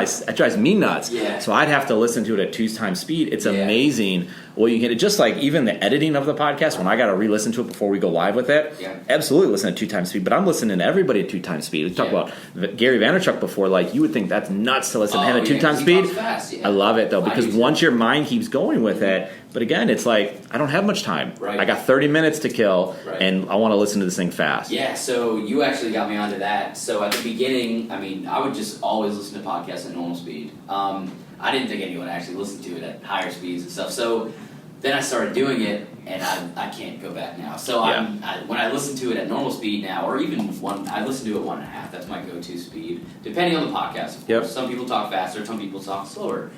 me nuts. Yeah. So I'd have to listen to it at 2 times speed. It's amazing. Well, you get it. Just like even the editing of the podcast, when I got to re-listen to it before we go live with it, absolutely listen at 2 times speed. But I'm listening to everybody at 2 times speed. We talked about Gary Vaynerchuk before. Like, you would think that's nuts to listen to him at 2 times speed. Fast, I love it though, because once your mind keeps going with it. But again, it's like, I don't have much time. Right. I got 30 minutes to kill, and I want to listen to this thing fast. Yeah, so you actually got me onto that. So at the beginning, I mean, I would just always listen to podcasts at normal speed. I didn't think anyone actually listened to it at higher speeds and stuff. So then I started doing it, and I can't go back now. So when I listen to it at normal speed now, or even I listen to it 1.5. That's my go-to speed, depending on the podcast. Of course. Some people talk faster, some people talk slower.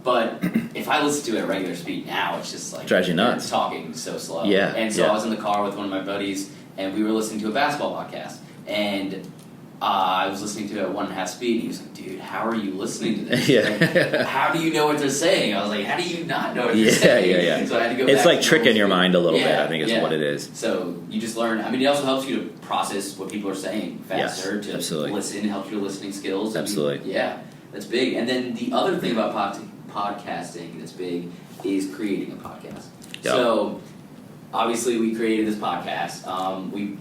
But if I listen to it at regular speed now, it's just like drives you nuts. Talking so slow. Yeah. And so I was in the car with one of my buddies, and we were listening to a basketball podcast, and I was listening to it at 1.5 speed. And he was like, "Dude, how are you listening to this? Like, how do you know what they're saying?" I was like, "How do you not know what they're saying?" Yeah. So I had to go. It's back like to tricking your speed. mind a little bit. I think is what it is. So you just learn. I mean, it also helps you to process what people are saying faster. To listen, helps your listening skills. Absolutely. That's big. And then the other thing about podcasting that's big is creating a podcast. So obviously we created this podcast. We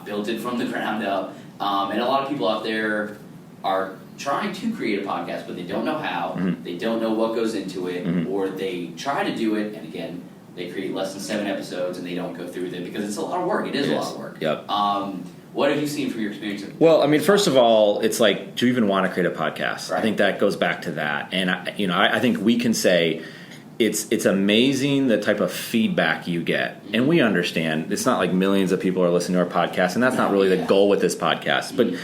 built it from the ground up. And a lot of people out there are trying to create a podcast, but they don't know how. They don't know what goes into it, or they try to do it, and again, they create less than 7 episodes, and they don't go through with it because it's a lot of work. It is a lot of work. What have you seen from your experience? Well, I mean, first of all, it's like, do you even want to create a podcast? Right. I think that goes back to that. And, I think we can say it's amazing the type of feedback you get. And we understand it's not like millions of people are listening to our podcast, and that's not really the goal with this podcast. But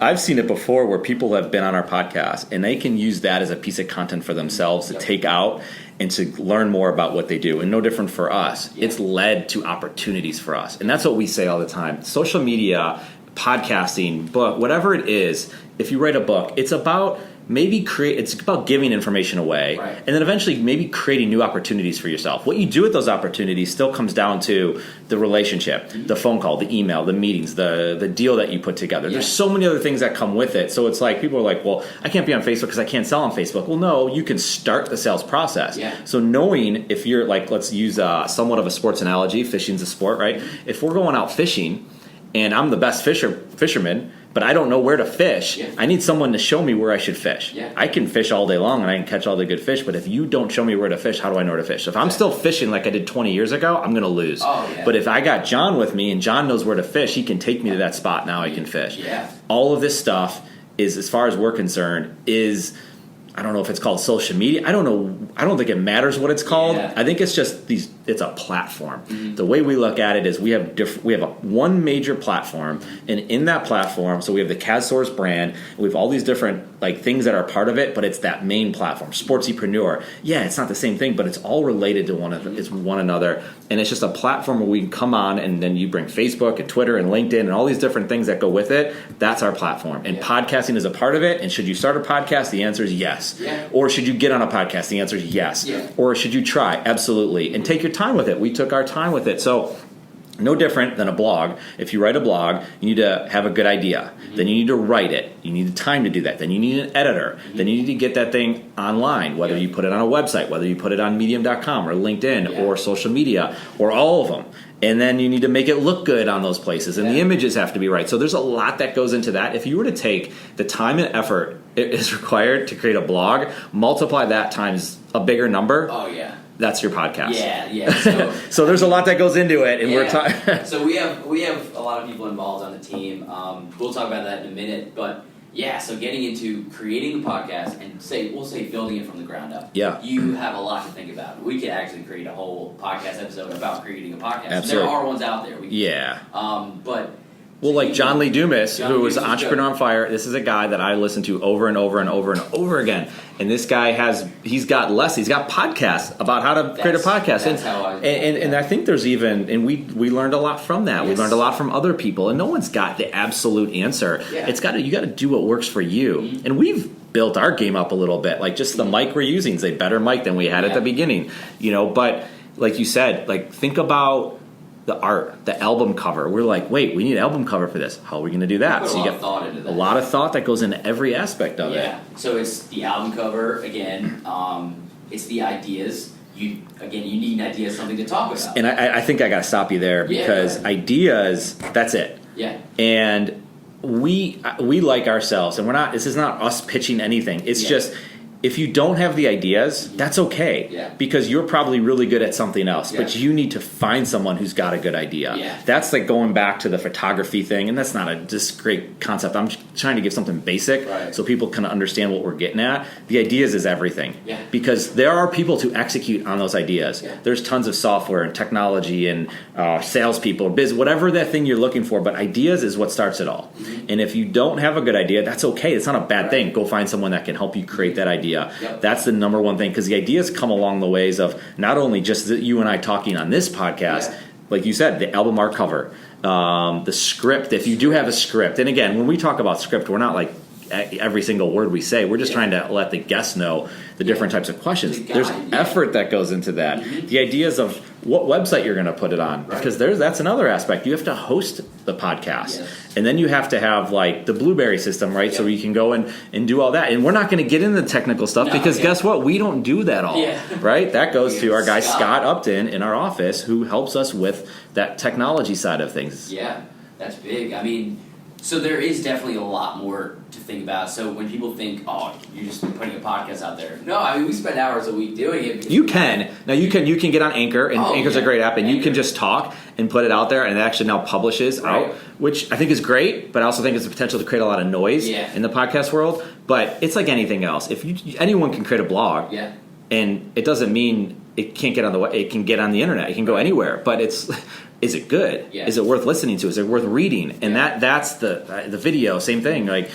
I've seen it before where people have been on our podcast, and they can use that as a piece of content for themselves to take out and to learn more about what they do. And no different for us. It's led to opportunities for us. And that's what we say all the time. Social media, podcasting, book, whatever it is, if you write a book, it's about it's about giving information away, and then eventually maybe creating new opportunities for yourself. What you do with those opportunities still comes down to the relationship, the phone call, the email, the meetings, the deal that you put together. There's so many other things that come with it. So it's like people are like, well, I can't be on Facebook because I can't sell on Facebook. Well, no, you can start the sales process. So knowing if you're like, let's use somewhat of a sports analogy, fishing's a sport, right? If we're going out fishing and I'm the best fisherman, but I don't know where to fish, I need someone to show me where I should fish. I can fish all day long and I can catch all the good fish, but if you don't show me where to fish, how do I know where to fish? So if I'm still fishing like I did 20 years ago, I'm going to lose. But if I got John with me and John knows where to fish, he can take me to that spot. Now I can fish. All of this stuff is, as far as we're concerned, is... I don't know if it's called social media. I don't know. I don't think it matters what it's called. I think it's just it's a platform. The way we look at it is we have one major platform, and in that platform, so we have the CASSource brand, and we have all these different like things that are part of it, but it's that main platform, Sportsepreneur. It's not the same thing, but it's all related to one another, and it's just a platform where we can come on, and then you bring Facebook and Twitter and LinkedIn and all these different things that go with it. That's our platform, and podcasting is a part of it. And should you start a podcast? The answer is yes. Or should you get on a podcast? The answer is yes. Or should you try? Absolutely. And take your time with it. We took our time with it. So no different than a blog. If you write a blog, you need to have a good idea. Then you need to write it. You need the time to do that. Then you need an editor. Then you need to get that thing online, whether you put it on a website, whether you put it on medium.com or LinkedIn or social media or all of them. And then you need to make it look good on those places, and the images have to be right. So there's a lot that goes into that. If you were to take the time and effort it is required to create a blog, multiply that times a bigger number. That's your podcast. So there's a lot that goes into it, and we're talking. So we have a lot of people involved on the team. We'll talk about that in a minute, but. So getting into creating a podcast and we'll say building it from the ground up. You have a lot to think about. We could actually create a whole podcast episode about creating a podcast. Absolutely. There are ones out there. But Well, like John Lee Dumas, who was Dumas is Entrepreneur good. on Fire, this is a guy that I listen to over and over and over and over again. And this guy he's got podcasts about how to create a podcast. And I think there's even, and we learned a lot from that. Yes. We learned a lot from other people, and no one's got the absolute answer. Yeah. You got to do what works for you. Mm-hmm. And we've built our game up a little bit. Like just the mic we're using is a better mic than we had at the beginning, but like you said, like think about the art, the album cover. We're like, wait, we need an album cover for this. How are we going to do that? Put a lot of thought into that. A lot of thought that goes into every aspect of it. Yeah. So it's the album cover again. It's the ideas. You need an idea, something to talk about. And I think I got to stop you there because ideas. That's it. Yeah. And we like ourselves, and we're not. This is not us pitching anything. It's just. If you don't have the ideas, that's okay because you're probably really good at something else, but you need to find someone who's got a good idea. Yeah. That's like going back to the photography thing, and that's not a just great concept. I'm trying to give something basic so people can understand what we're getting at. The ideas is everything because there are people to execute on those ideas. Yeah. There's tons of software and technology and salespeople, whatever that thing you're looking for, but ideas is what starts it all. Mm-hmm. And if you don't have a good idea, that's okay. It's not a bad thing. Go find someone that can help you create that idea. Yep. That's the number one thing because the ideas come along the ways of not only just you and I talking on this podcast, like you said, the album art cover, the script, if you do have a script. And again, when we talk about script, we're not like every single word we say. We're just trying to let the guests know the different types of questions. There's effort that goes into that. Mm-hmm. The ideas of what website you're going to put it on because that's another aspect. You have to host the podcast. Yes. And then you have to have like the Blueberry system, right? So you can go and do all that. And we're not going to get into the technical stuff because guess what? We don't do that all, right? That goes to our guy Scott Upton in our office who helps us with that technology side of things. Yeah, that's big. I mean, so there is definitely a lot more to think about. So when people think, oh, you're just putting a podcast out there. No, I mean, we spend hours a week doing it. You can. Now, you can get on Anchor, and Anchor's a great app, and you can just talk and put it out there, and it actually now publishes out, which I think is great, but I also think it's the potential to create a lot of noise in the podcast world. But it's like anything else. If anyone can create a blog, and it doesn't mean it can't get on it can get on the internet. It can go anywhere, but it's... Is it good? Yeah. Is it worth listening to? Is it worth reading? And that's the video, same thing. Like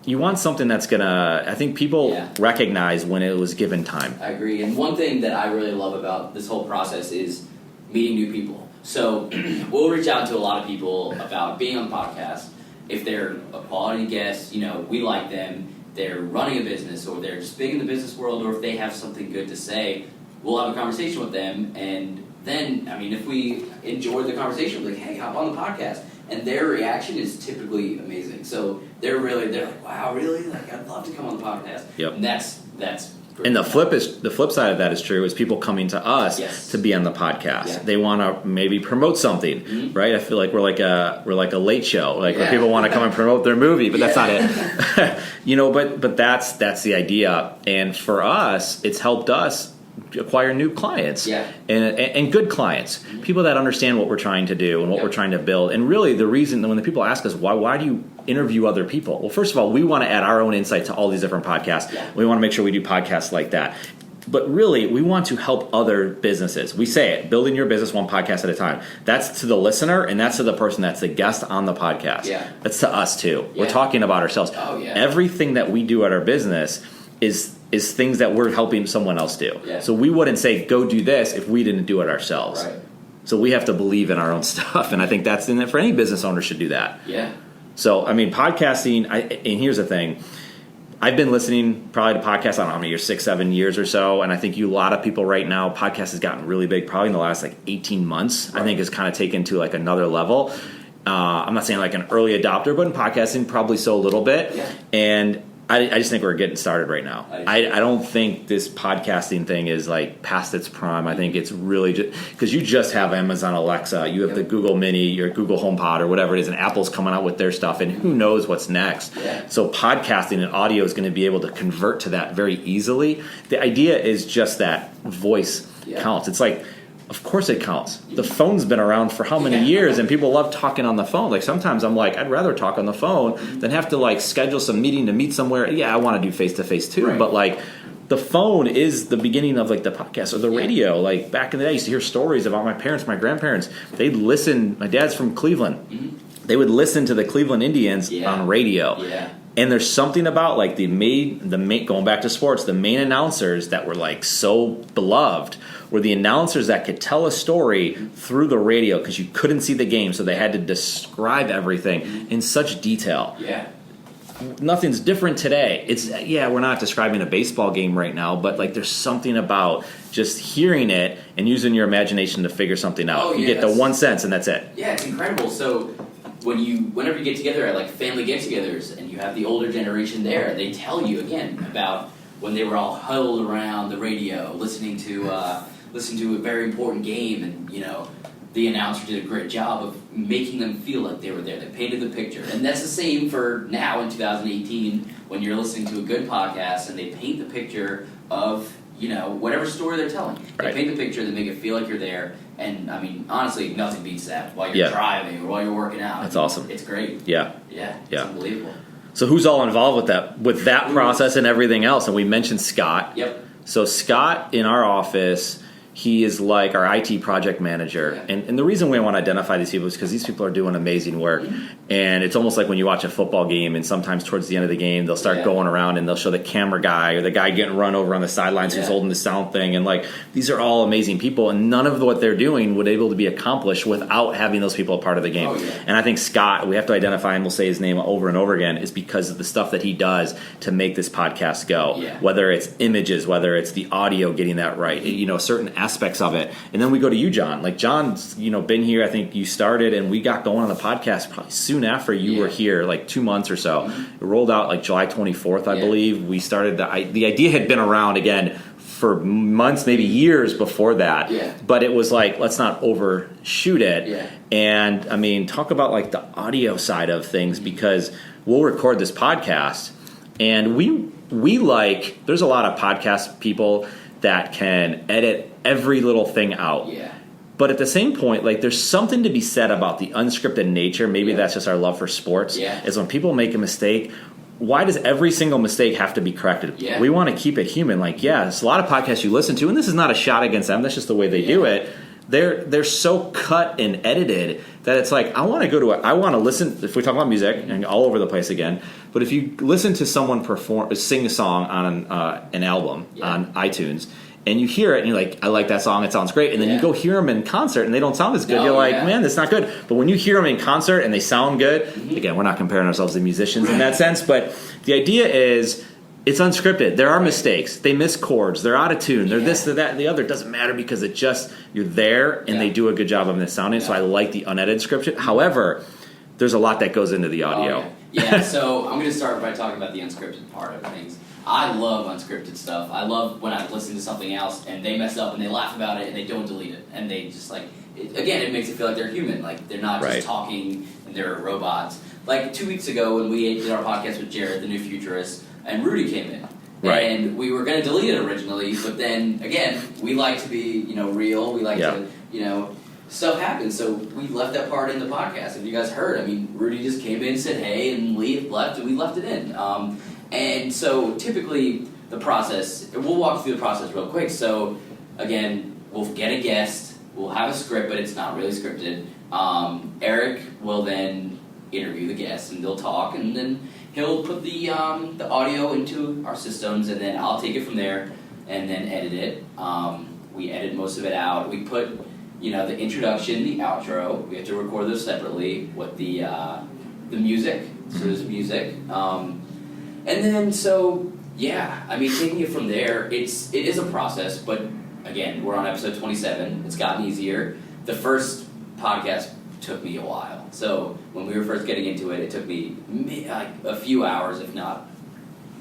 you want something that's gonna. I think people recognize when it was given time. I agree. And one thing that I really love about this whole process is meeting new people. So we'll reach out to a lot of people about being on the podcast. If they're a quality guest, we like them. They're running a business, or they're just big in the business world, or if they have something good to say, we'll have a conversation with them and. Then, I mean, if we enjoy the conversation, we're like, hey, hop on the podcast. And their reaction is typically amazing. So they're like, wow, really? Like, I'd love to come on the podcast. Yep. And that's great. And the flip side of that is true is people coming to us to be on the podcast. Yeah. They want to maybe promote something, right? I feel like we're like a late show, like where people want to come and promote their movie, but that's not it. But that's the idea. And for us, it's helped us acquire new clients and good clients, people that understand what we're trying to do and what we're trying to build. And really the reason when the people ask us why do you interview other people? Well, first of all, we want to add our own insight to all these different podcasts. We want to make sure we do podcasts like that. But really, we want to help other businesses. We say it, building your business one podcast at a time. That's to the listener, and that's to the person that's the guest on the podcast. Yeah. That's to us, too. Yeah. We're talking about ourselves. Oh, yeah. Everything that we do at our business is things that we're helping someone else do. Yeah. So we wouldn't say, go do this if we didn't do it ourselves. Right. So we have to believe in our own stuff, and I think that's in it for any business owner should do that. Yeah. So, I mean, podcasting, and here's the thing. I've been listening probably to podcasts, I don't know how many years, 6, 7 years or so, and I think a lot of people right now, podcast has gotten really big probably in the last 18 months. Right. I think it's kind of taken to another level. I'm not saying an early adopter, but in podcasting probably so a little bit. Yeah. And I just think we're getting started right now. I don't think this podcasting thing is past its prime. I think it's really just because you just have Amazon Alexa, you have the Google Mini, your Google HomePod, or whatever it is, and Apple's coming out with their stuff, and who knows what's next. Yeah. So podcasting and audio is going to be able to convert to that very easily. The idea is just that voice counts. It's of course it counts. The phone's been around for how many years, and people love talking on the phone. Sometimes I'm I'd rather talk on the phone than have to schedule some meeting to meet somewhere. Yeah, I want to do face-to-face too, right. But the phone is the beginning of the podcast or the radio. Back in the day, I used to hear stories about my parents, my grandparents. They'd listen. My dad's from Cleveland. Mm-hmm. they would listen to the Cleveland Indians on radio. Yeah. And there's something about like the main going back to sports, the main announcers that were like so beloved were the announcers that could tell a story through the radio because you couldn't see the game, so they had to describe everything in such detail. Yeah. Nothing's different today. We're not describing a baseball game right now, but like there's something about just hearing it and using your imagination to figure something out. You get the 1 sense and that's it. Yeah, it's incredible. So whenever you get together at like family get-togethers and you have the older generation there, they tell you again about when they were all huddled around the radio listening to a very important game, and the announcer did a great job of making them feel like they were there. They painted the picture. And that's the same for now in 2018 when you're listening to a good podcast and they paint the picture of, whatever story they're telling. They paint the picture, they make it feel like you're there. And, I mean, honestly, nothing beats that while you're driving or while you're working out. That's awesome. It's great. Yeah. It's unbelievable. So who's all involved with that process and everything else? And we mentioned Scott. Yep. So Scott in our office, he is like our IT project manager. Yeah. And the reason we want to identify these people is because these people are doing amazing work. Mm-hmm. And it's almost like when you watch a football game and sometimes towards the end of the game, they'll start going around and they'll show the camera guy or the guy getting run over on the sidelines who's holding the sound thing. And like, these are all amazing people. And none of what they're doing would able to be accomplished without having those people a part of the game. Oh, yeah. And I think Scott, we have to identify him, we'll say his name over and over again, is because of the stuff that he does to make this podcast go. Yeah. Whether it's images, whether it's the audio, getting that right, certain aspects of it. And then we go to you, John. Like John's, been here. I think you started, and we got going on the podcast probably soon after you were here, like 2 months or so. Mm-hmm. It rolled out like July 24th, I believe. We started the idea had been around again for months, maybe years before that. Yeah. But it was like, let's not overshoot it. Yeah. And I mean, talk about like the audio side of things, because we'll record this podcast, and we like, there's a lot of podcast people that can edit every little thing out. Yeah. But at the same point, like there's something to be said about the unscripted nature. Maybe that's just our love for sports. Yeah. Is when people make a mistake, why does every single mistake have to be corrected? Yeah. We want to keep it human. Like, there's a lot of podcasts you listen to, and this is not a shot against them. That's just the way they do it. They're so cut and edited that it's like, I want to listen, if we talk about music, and all over the place again, but if you listen to someone sing a song on an album on iTunes, and you hear it and you're like, I like that song, it sounds great, and then you go hear them in concert and they don't sound as good, you're like, man, that's not good. But when you hear them in concert and they sound good, again, we're not comparing ourselves to musicians in that sense, but the idea is, it's unscripted. There are mistakes. They miss chords. They're out of tune. They're this, they're that, and the other. It doesn't matter because it just, you're there, and they do a good job of it sounding. So I like the unedited scripted. However, there's a lot that goes into the audio. So I'm going to start by talking about the unscripted part of things. I love unscripted stuff. I love when I listen to something else, and they mess up, and they laugh about it, and they don't delete it. And they just, like, it makes it feel like they're human. Like, they're not just talking, and they're robots. Like, 2 weeks ago when we did our podcast with Jared, the new futurist, and Rudy came in. Right. And we were going to delete it originally, but then, again, we like to be, real. We like to, stuff happens. So we left that part in the podcast. If you guys heard, I mean, Rudy just came in, said hey, and left, and we left it in. And so typically the process, we'll walk through the process real quick. So, again, we'll get a guest. We'll have a script, but it's not really scripted. Eric will then interview the guests, and they'll talk, and then he'll put the audio into our systems, and then I'll take it from there and then edit it. We edit most of it out. We put, the introduction, the outro. We have to record those separately with the music. So there's music. And then, taking it from there, it is a process, but again, we're on episode 27. It's gotten easier. The first podcast took me a while. So when we were first getting into it, it took me like a few hours, if not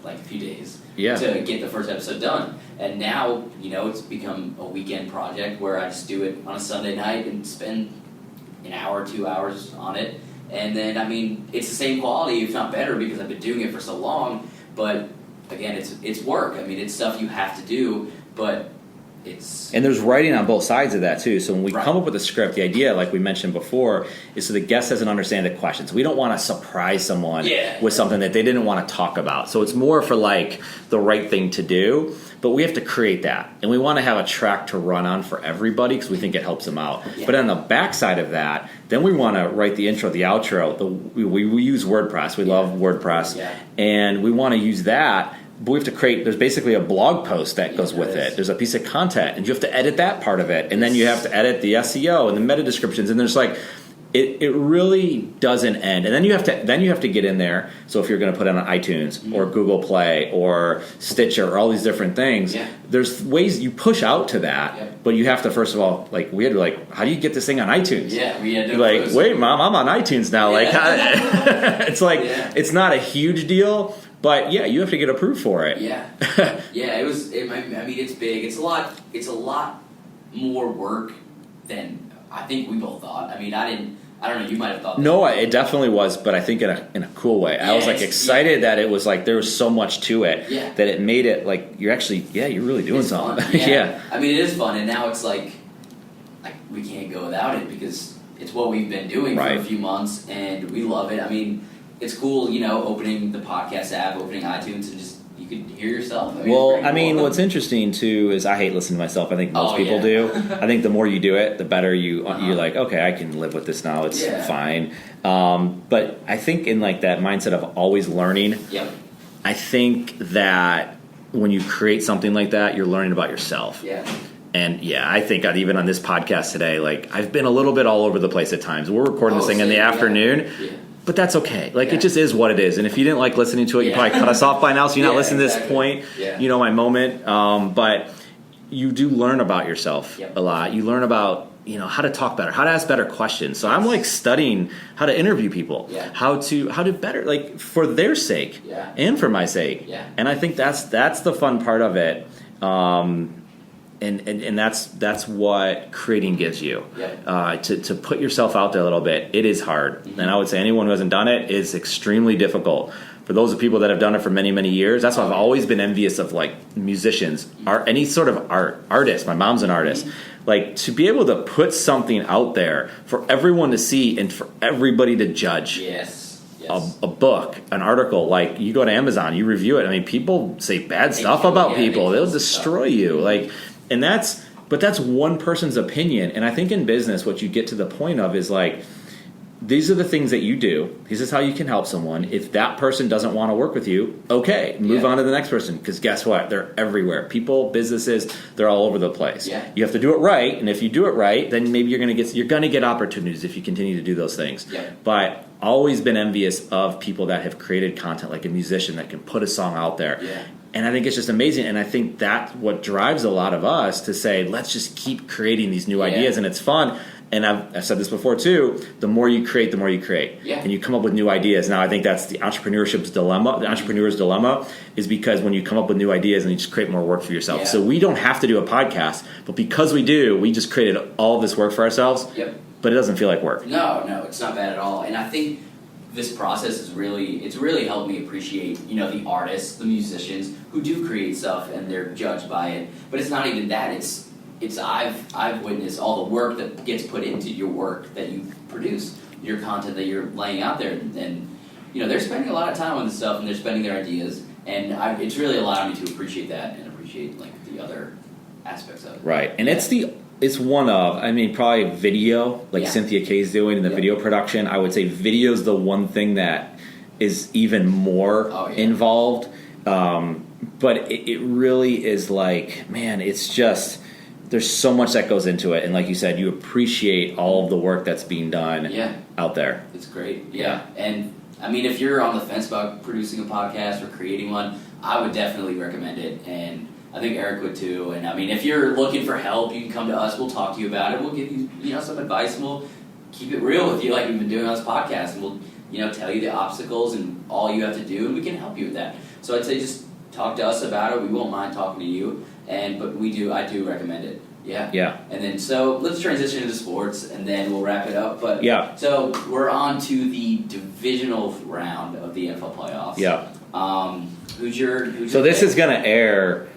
like a few days, to get the first episode done. And now, it's become a weekend project where I just do it on a Sunday night and spend an hour, 2 hours on it. And then, it's the same quality, if not better, because I've been doing it for so long. But again, it's work. It's stuff you have to do, but And there's writing on both sides of that too. So when we Right. come up with a script, the idea, like we mentioned before, is so the guest doesn't understand the questions. We don't want to surprise someone with something that they didn't want to talk about. So it's more for like the right thing to do. But we have to create that, and we want to have a track to run on for everybody because we think it helps them out. Yeah. But on the backside of that, then we want to write the intro, the outro. We use WordPress. We love WordPress, and we want to use that. But we have to create. There's basically a blog post that goes with it. There's a piece of content, and you have to edit that part of it, and then you have to edit the SEO and the meta descriptions, and there's like. It really doesn't end, and then you have to get in there. So if you're going to put it on iTunes or Google Play or Stitcher or all these different things, there's ways you push out to that. But you have to first of all, like we had to like, how do you get this thing on iTunes? Yeah, we had to like, wait, Mom, I'm on iTunes now. Like, it's like it's not a huge deal, but you have to get approved for it. Yeah, it was. I mean, it's big. It's a lot more work than I think we both thought. I mean, I don't know. You might have thought. No, it definitely was, but I think in a cool way. I was like excited that it was like there was so much to it that it made it like you're actually you're really doing something. Fun. I mean, it is fun, and now it's like we can't go without it because it's what we've been doing for a few months, and we love it. I mean, it's cool, opening the podcast app, opening iTunes, and just. You could hear yourself. I mean, what's interesting too is I hate listening to myself. I think most people do. I think the more you do it, the better you're like, okay, I can live with this now. It's fine. But I think in like that mindset of always learning, I think that when you create something like that, you're learning about yourself. Yeah. And I think even on this podcast today, like I've been a little bit all over the place at times. We're recording this thing in the afternoon. Yeah. But that's okay. Like, it just is what it is. And if you didn't like listening to it, you probably cut us off by now, so you're not listening to this point. Yeah. My moment. But you do learn about yourself a lot. You learn about, how to talk better, how to ask better questions. So I'm like studying how to interview people, how to better, like for their sake and for my sake. Yeah. And I think that's the fun part of it. And that's what creating gives you. To put yourself out there a little bit, it is hard. Mm-hmm. And I would say anyone who hasn't done it is extremely difficult. For those of people that have done it for many, many years, that's why I've always been envious of like musicians, any sort of artist. My mom's an artist. Like to be able to put something out there for everyone to see and for everybody to judge. A book, an article, like you go to Amazon, you review it. I mean, people say bad stuff about people. They'll destroy you. Like. And that's one person's opinion. And I think in business, what you get to the point of is like, these are the things that you do. This is how you can help someone. If that person doesn't want to work with you, okay, move on to the next person. Because guess what? They're everywhere. People, businesses, they're all over the place. Yeah. You have to do it right. And if you do it right, then maybe you're going to get opportunities if you continue to do those things. Yeah. But always been envious of people that have created content, like a musician that can put a song out there. Yeah. And I think it's just amazing. And I think that's what drives a lot of us to say, let's just keep creating these new ideas. And it's fun. And I've said this before, too. The more you create, the more you create. Yeah. And you come up with new ideas. Now, I think that's the entrepreneurship's dilemma. The entrepreneur's dilemma is because when you come up with new ideas and you just create more work for yourself. Yeah. So we don't have to do a podcast. But because we do, we just created all this work for ourselves. Yep. But it doesn't feel like work. No, it's not bad at all. And I think this process is really helped me appreciate, the artists, the musicians who do create stuff and they're judged by it. But it's not even that. It's I've witnessed all the work that gets put into your work that you produce, your content that you're laying out there, and they're spending a lot of time on this stuff and they're spending their ideas, and it's really allowed me to appreciate that and appreciate like the other aspects of it. Right, and it's one of, probably video, like Cynthia Kay's doing in the video production. I would say video is the one thing that is even more involved. But it really is like, man, it's just, there's so much that goes into it. And like you said, you appreciate all of the work that's being done out there. It's great. Yeah. And if you're on the fence about producing a podcast or creating one, I would definitely recommend it. And I think Eric would too. And if you're looking for help, you can come to us. We'll talk to you about it. We'll give you, some advice, and we'll keep it real with you like we've been doing on this podcast. And we'll, tell you the obstacles and all you have to do, and we can help you with that. So I'd say just talk to us about it. We won't mind talking to you. But I do recommend it. Yeah. Yeah. And then, so let's transition into sports, and then we'll wrap it up. But so we're on to the divisional round of the NFL playoffs. Yeah. Who's your so this is going to air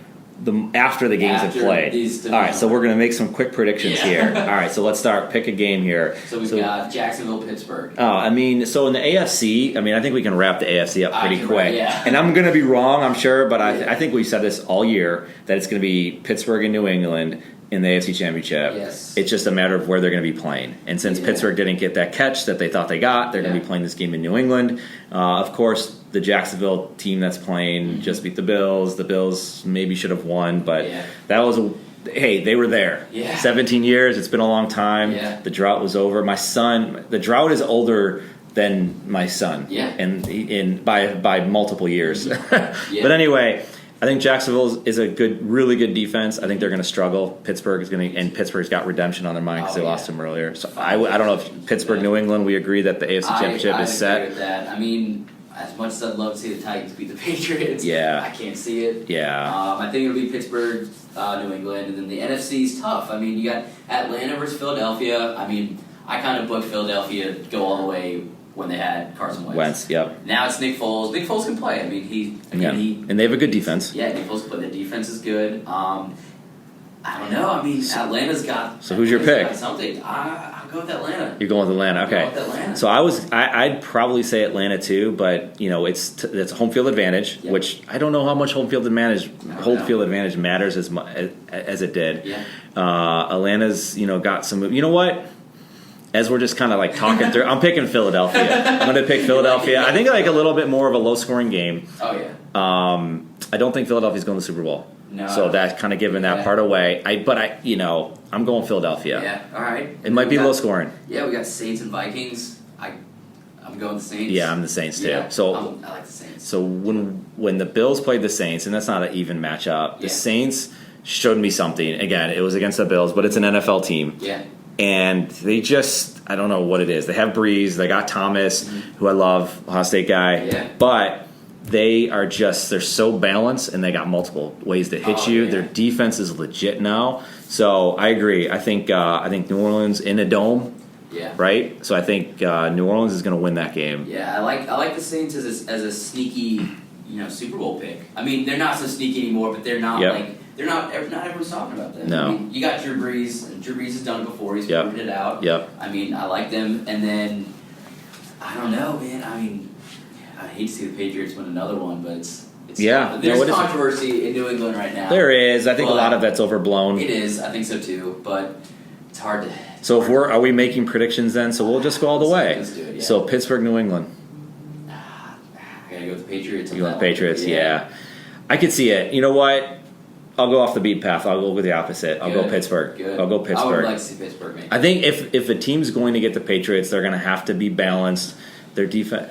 after the games have played. All right, so we're going to make some quick predictions here. All right, so let's start. Pick a game here. So we've got Jacksonville, Pittsburgh. Oh, I mean, so in the AFC, I think we can wrap the AFC up pretty quick. Yeah. And I'm going to be wrong, I'm sure, but I think we said this all year, that it's going to be Pittsburgh and New England in the AFC Championship. Yes. It's just a matter of where they're going to be playing. And since Pittsburgh didn't get that catch that they thought they got, they're going to be playing this game in New England. Of course, the Jacksonville team that's playing just beat the Bills. The Bills maybe should have won, but that was hey, they were there. Yeah. 17 years, it's been a long time. Yeah. The drought was over. The drought is older than my son. Yeah. And by multiple years. But anyway, I think Jacksonville is a really good defense. I think they're going to struggle. Pittsburgh's got redemption on their mind because they lost him earlier. So I don't know if Pittsburgh, New England, we agree that the AFC Championship is set. I agree with that. I mean, as much as I'd love to see the Titans beat the Patriots, I can't see it. Yeah. I think it'll be Pittsburgh, New England, and then the NFC's tough. I mean, you got Atlanta versus Philadelphia. I mean, I kind of booked Philadelphia to go all the way when they had Carson Wentz. Yep. Now it's Nick Foles. Nick Foles can play. I mean, and they have a good defense. Yeah, Nick Foles can play. The defense is good. I don't know. I mean, Atlanta's got. So who's your pick? Something. I'll go with Atlanta. You're going with Atlanta. Okay. I'll go with Atlanta. So I'd probably say Atlanta too, but it's home field advantage, which I don't know how much home field advantage matters as much as it did. Yeah. Atlanta's got some. You know what? As we're just kind of like talking through, I'm picking Philadelphia. I'm going to pick Philadelphia. I think like a little bit more of a low-scoring game. Oh yeah. I don't think Philadelphia's going to the Super Bowl. No. So that's kind of giving that part away. I'm going Philadelphia. Yeah. All right. It might be low scoring. Yeah, we got Saints and Vikings. I'm going the Saints. Yeah, I'm the Saints too. Yeah, so I like the Saints. So when the Bills played the Saints, and that's not an even matchup, the Saints showed me something. Again, it was against the Bills, but it's an NFL team. Yeah. And they just, I don't know what it is. They have Breeze, they got Thomas, who I love, Ohio State guy. Yeah. But they're so balanced, and they got multiple ways to hit you. Yeah. Their defense is legit now. So I agree. I think New Orleans in a dome. Yeah. Right. So I think New Orleans is going to win that game. Yeah, I like the Saints as a sneaky, Super Bowl pick. I mean, they're not so sneaky anymore, but they're not not everyone's talking about them. No. I mean, you got Drew Brees, and Drew Brees has done it before. He's proven it out. Yep. I mean, I like them, and then I don't know, man. I mean, I hate to see the Patriots win another one, but there's controversy in New England right now. There is. I think a lot of that's overblown. It is. I think so too, but it's hard to. So are we making predictions then? So we'll just go all the way. Let's do it. Yeah. So Pittsburgh, New England. I gotta go with the Patriots. You want the Patriots? Yeah. I could see it. You know what? I'll go off the beat path. I'll go with the opposite. I'll go Pittsburgh. Good. I'll go Pittsburgh. I would like to see Pittsburgh, maybe. I think if a team's going to get the Patriots, they're going to have to be balanced. Their defense,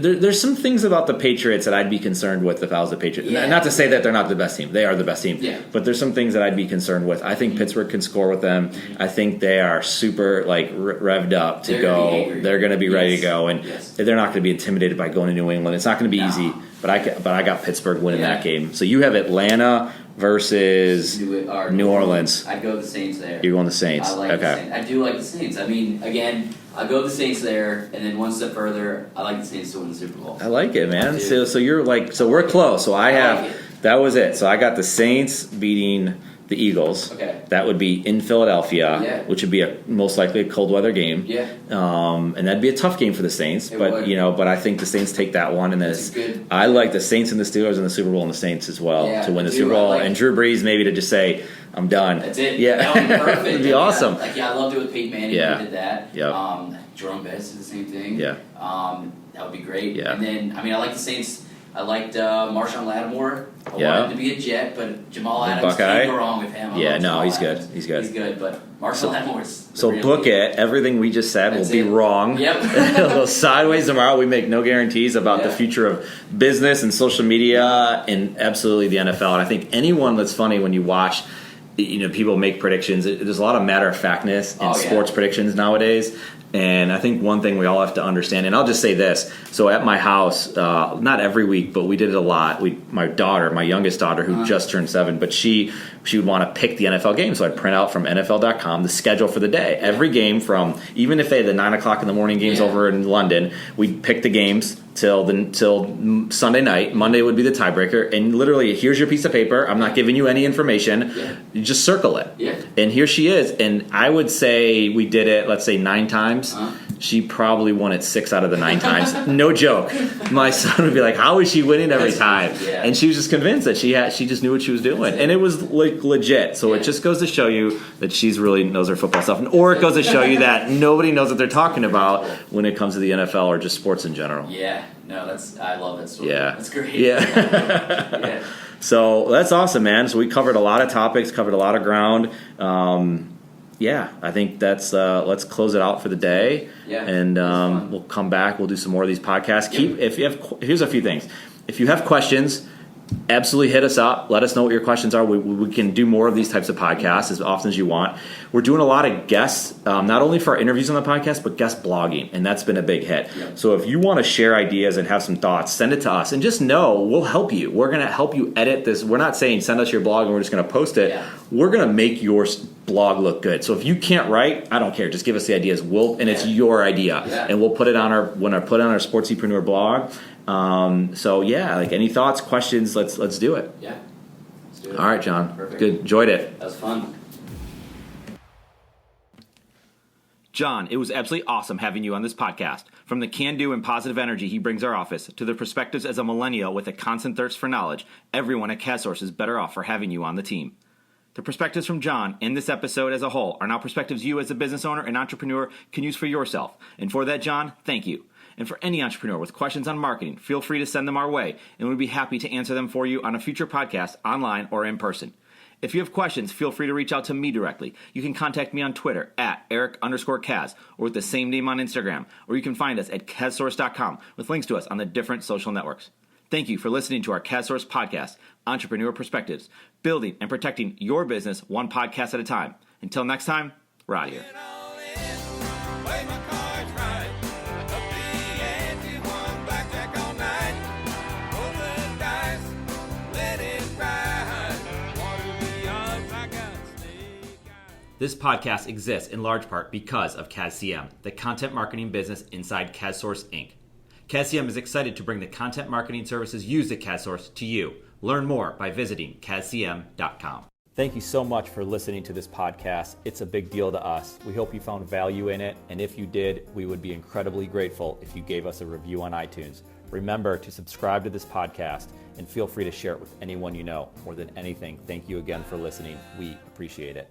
there's some things about the Patriots that I'd be concerned with if I was the Patriots. Yeah. Not to say that they're not the best team; they are the best team. Yeah. But there's some things that I'd be concerned with. I think Pittsburgh can score with them. Mm-hmm. I think they are super revved up to go. They're going to be ready to go, and they're not going to be intimidated by going to New England. It's not going to be easy. But I got Pittsburgh winning that game. So you have Atlanta versus New Orleans. I'd go with the Saints there. You're going the Saints. I like the Saints. I do like the Saints. I mean, again, I'll go with the Saints there, and then one step further, I like the Saints to win the Super Bowl. I like it, man. So you're we're close. So that was it. So I got the Saints beating the Eagles. Okay. That would be in Philadelphia, which would be most likely a cold weather game. Yeah. And that'd be a tough game for the Saints, but I think the Saints take that one, and then I like the Saints and the Steelers in the Super Bowl and the Saints as well to win the Super Bowl, and Drew Brees maybe to just say I'm done. That's it. Yeah, that would be perfect. It'd be awesome. I loved it with Peyton Manning. Yeah. He did that. Yeah. Jerome Bettis did the same thing. Yeah. That would be great. Yeah. And then I like the Saints. I liked Marshawn Lattimore. I wanted him to be a Jet, but Jamal Adams can't go wrong with him. He's good. He's good. He's good, but Marshawn Lattimore's book it. Everything we just said will be wrong. Yep. It'll sideways tomorrow. We make no guarantees about the future of business and social media and absolutely the NFL. And I think anyone that's funny when you watch, people make predictions. There's a lot of matter of factness in sports predictions nowadays. And I think one thing we all have to understand, and I'll just say this. So at my house, not every week, but we did it a lot. My youngest daughter, who just turned 7, but she would want to pick the NFL game. So I'd print out from NFL.com the schedule for the day. Every game from, even if they had the 9 o'clock in the morning games over in London, we'd pick the games till Sunday night. Monday would be the tiebreaker. And literally, here's your piece of paper. I'm not giving you any information. Yeah. You just circle it. Yeah. And here she is. And I would say we did it, let's say 9 times. She probably won it 6 out of the 9 times. No joke. My son would be like, how is she winning every time? Yeah. And she was just convinced that she just knew what she was doing. And it was like legit. So it just goes to show you that she's really knows her football stuff. Or it goes to show you that nobody knows what they're talking about when it comes to the NFL or just sports in general. Yeah. No, I love that story. Yeah. That's great. Yeah. Yeah. So that's awesome, man. So we covered a lot of topics, covered a lot of ground. I think that's let's close it out for the day. Yeah. And we'll come back. We'll do some more of these podcasts. Here's a few things. If you have questions, absolutely hit us up. Let us know what your questions are. We can do more of these types of podcasts as often as you want. We're doing a lot of guests, not only for our interviews on the podcast, but guest blogging, and that's been a big hit. Yep. So if you want to share ideas and have some thoughts, send it to us, and just know we'll help you. We're going to help you edit this. We're not saying send us your blog and we're just going to post it. Yeah. We're going to make your blog look good. So if you can't write, I don't care. Just give us the ideas. It's your idea, and we'll put it on our Sportsepreneur blog. Like any thoughts, questions, let's do it. Yeah. Let's do it. All right, John. Perfect. Good. Enjoyed it. That was fun. John, it was absolutely awesome having you on this podcast. From the can-do and positive energy he brings our office to the perspectives as a millennial with a constant thirst for knowledge, everyone at CADSource is better off for having you on the team. The perspectives from John and this episode as a whole are now perspectives you as a business owner and entrepreneur can use for yourself. And for that, John, thank you. And for any entrepreneur with questions on marketing, feel free to send them our way, and we'd be happy to answer them for you on a future podcast, online or in person. If you have questions, feel free to reach out to me directly. You can contact me on Twitter at Eric_Kaz or with the same name on Instagram, or you can find us at CADSource.com with links to us on the different social networks. Thank you for listening to our CADSource podcast, Entrepreneur Perspectives, building and protecting your business one podcast at a time. Until next time, we're out of here. This podcast exists in large part because of CADCM, the content marketing business inside CADSource Inc. CADCM is excited to bring the content marketing services used at CADSource to you. Learn more by visiting CADCM.com. Thank you so much for listening to this podcast. It's a big deal to us. We hope you found value in it, and if you did, we would be incredibly grateful if you gave us a review on iTunes. Remember to subscribe to this podcast and feel free to share it with anyone you know. More than anything, thank you again for listening. We appreciate it.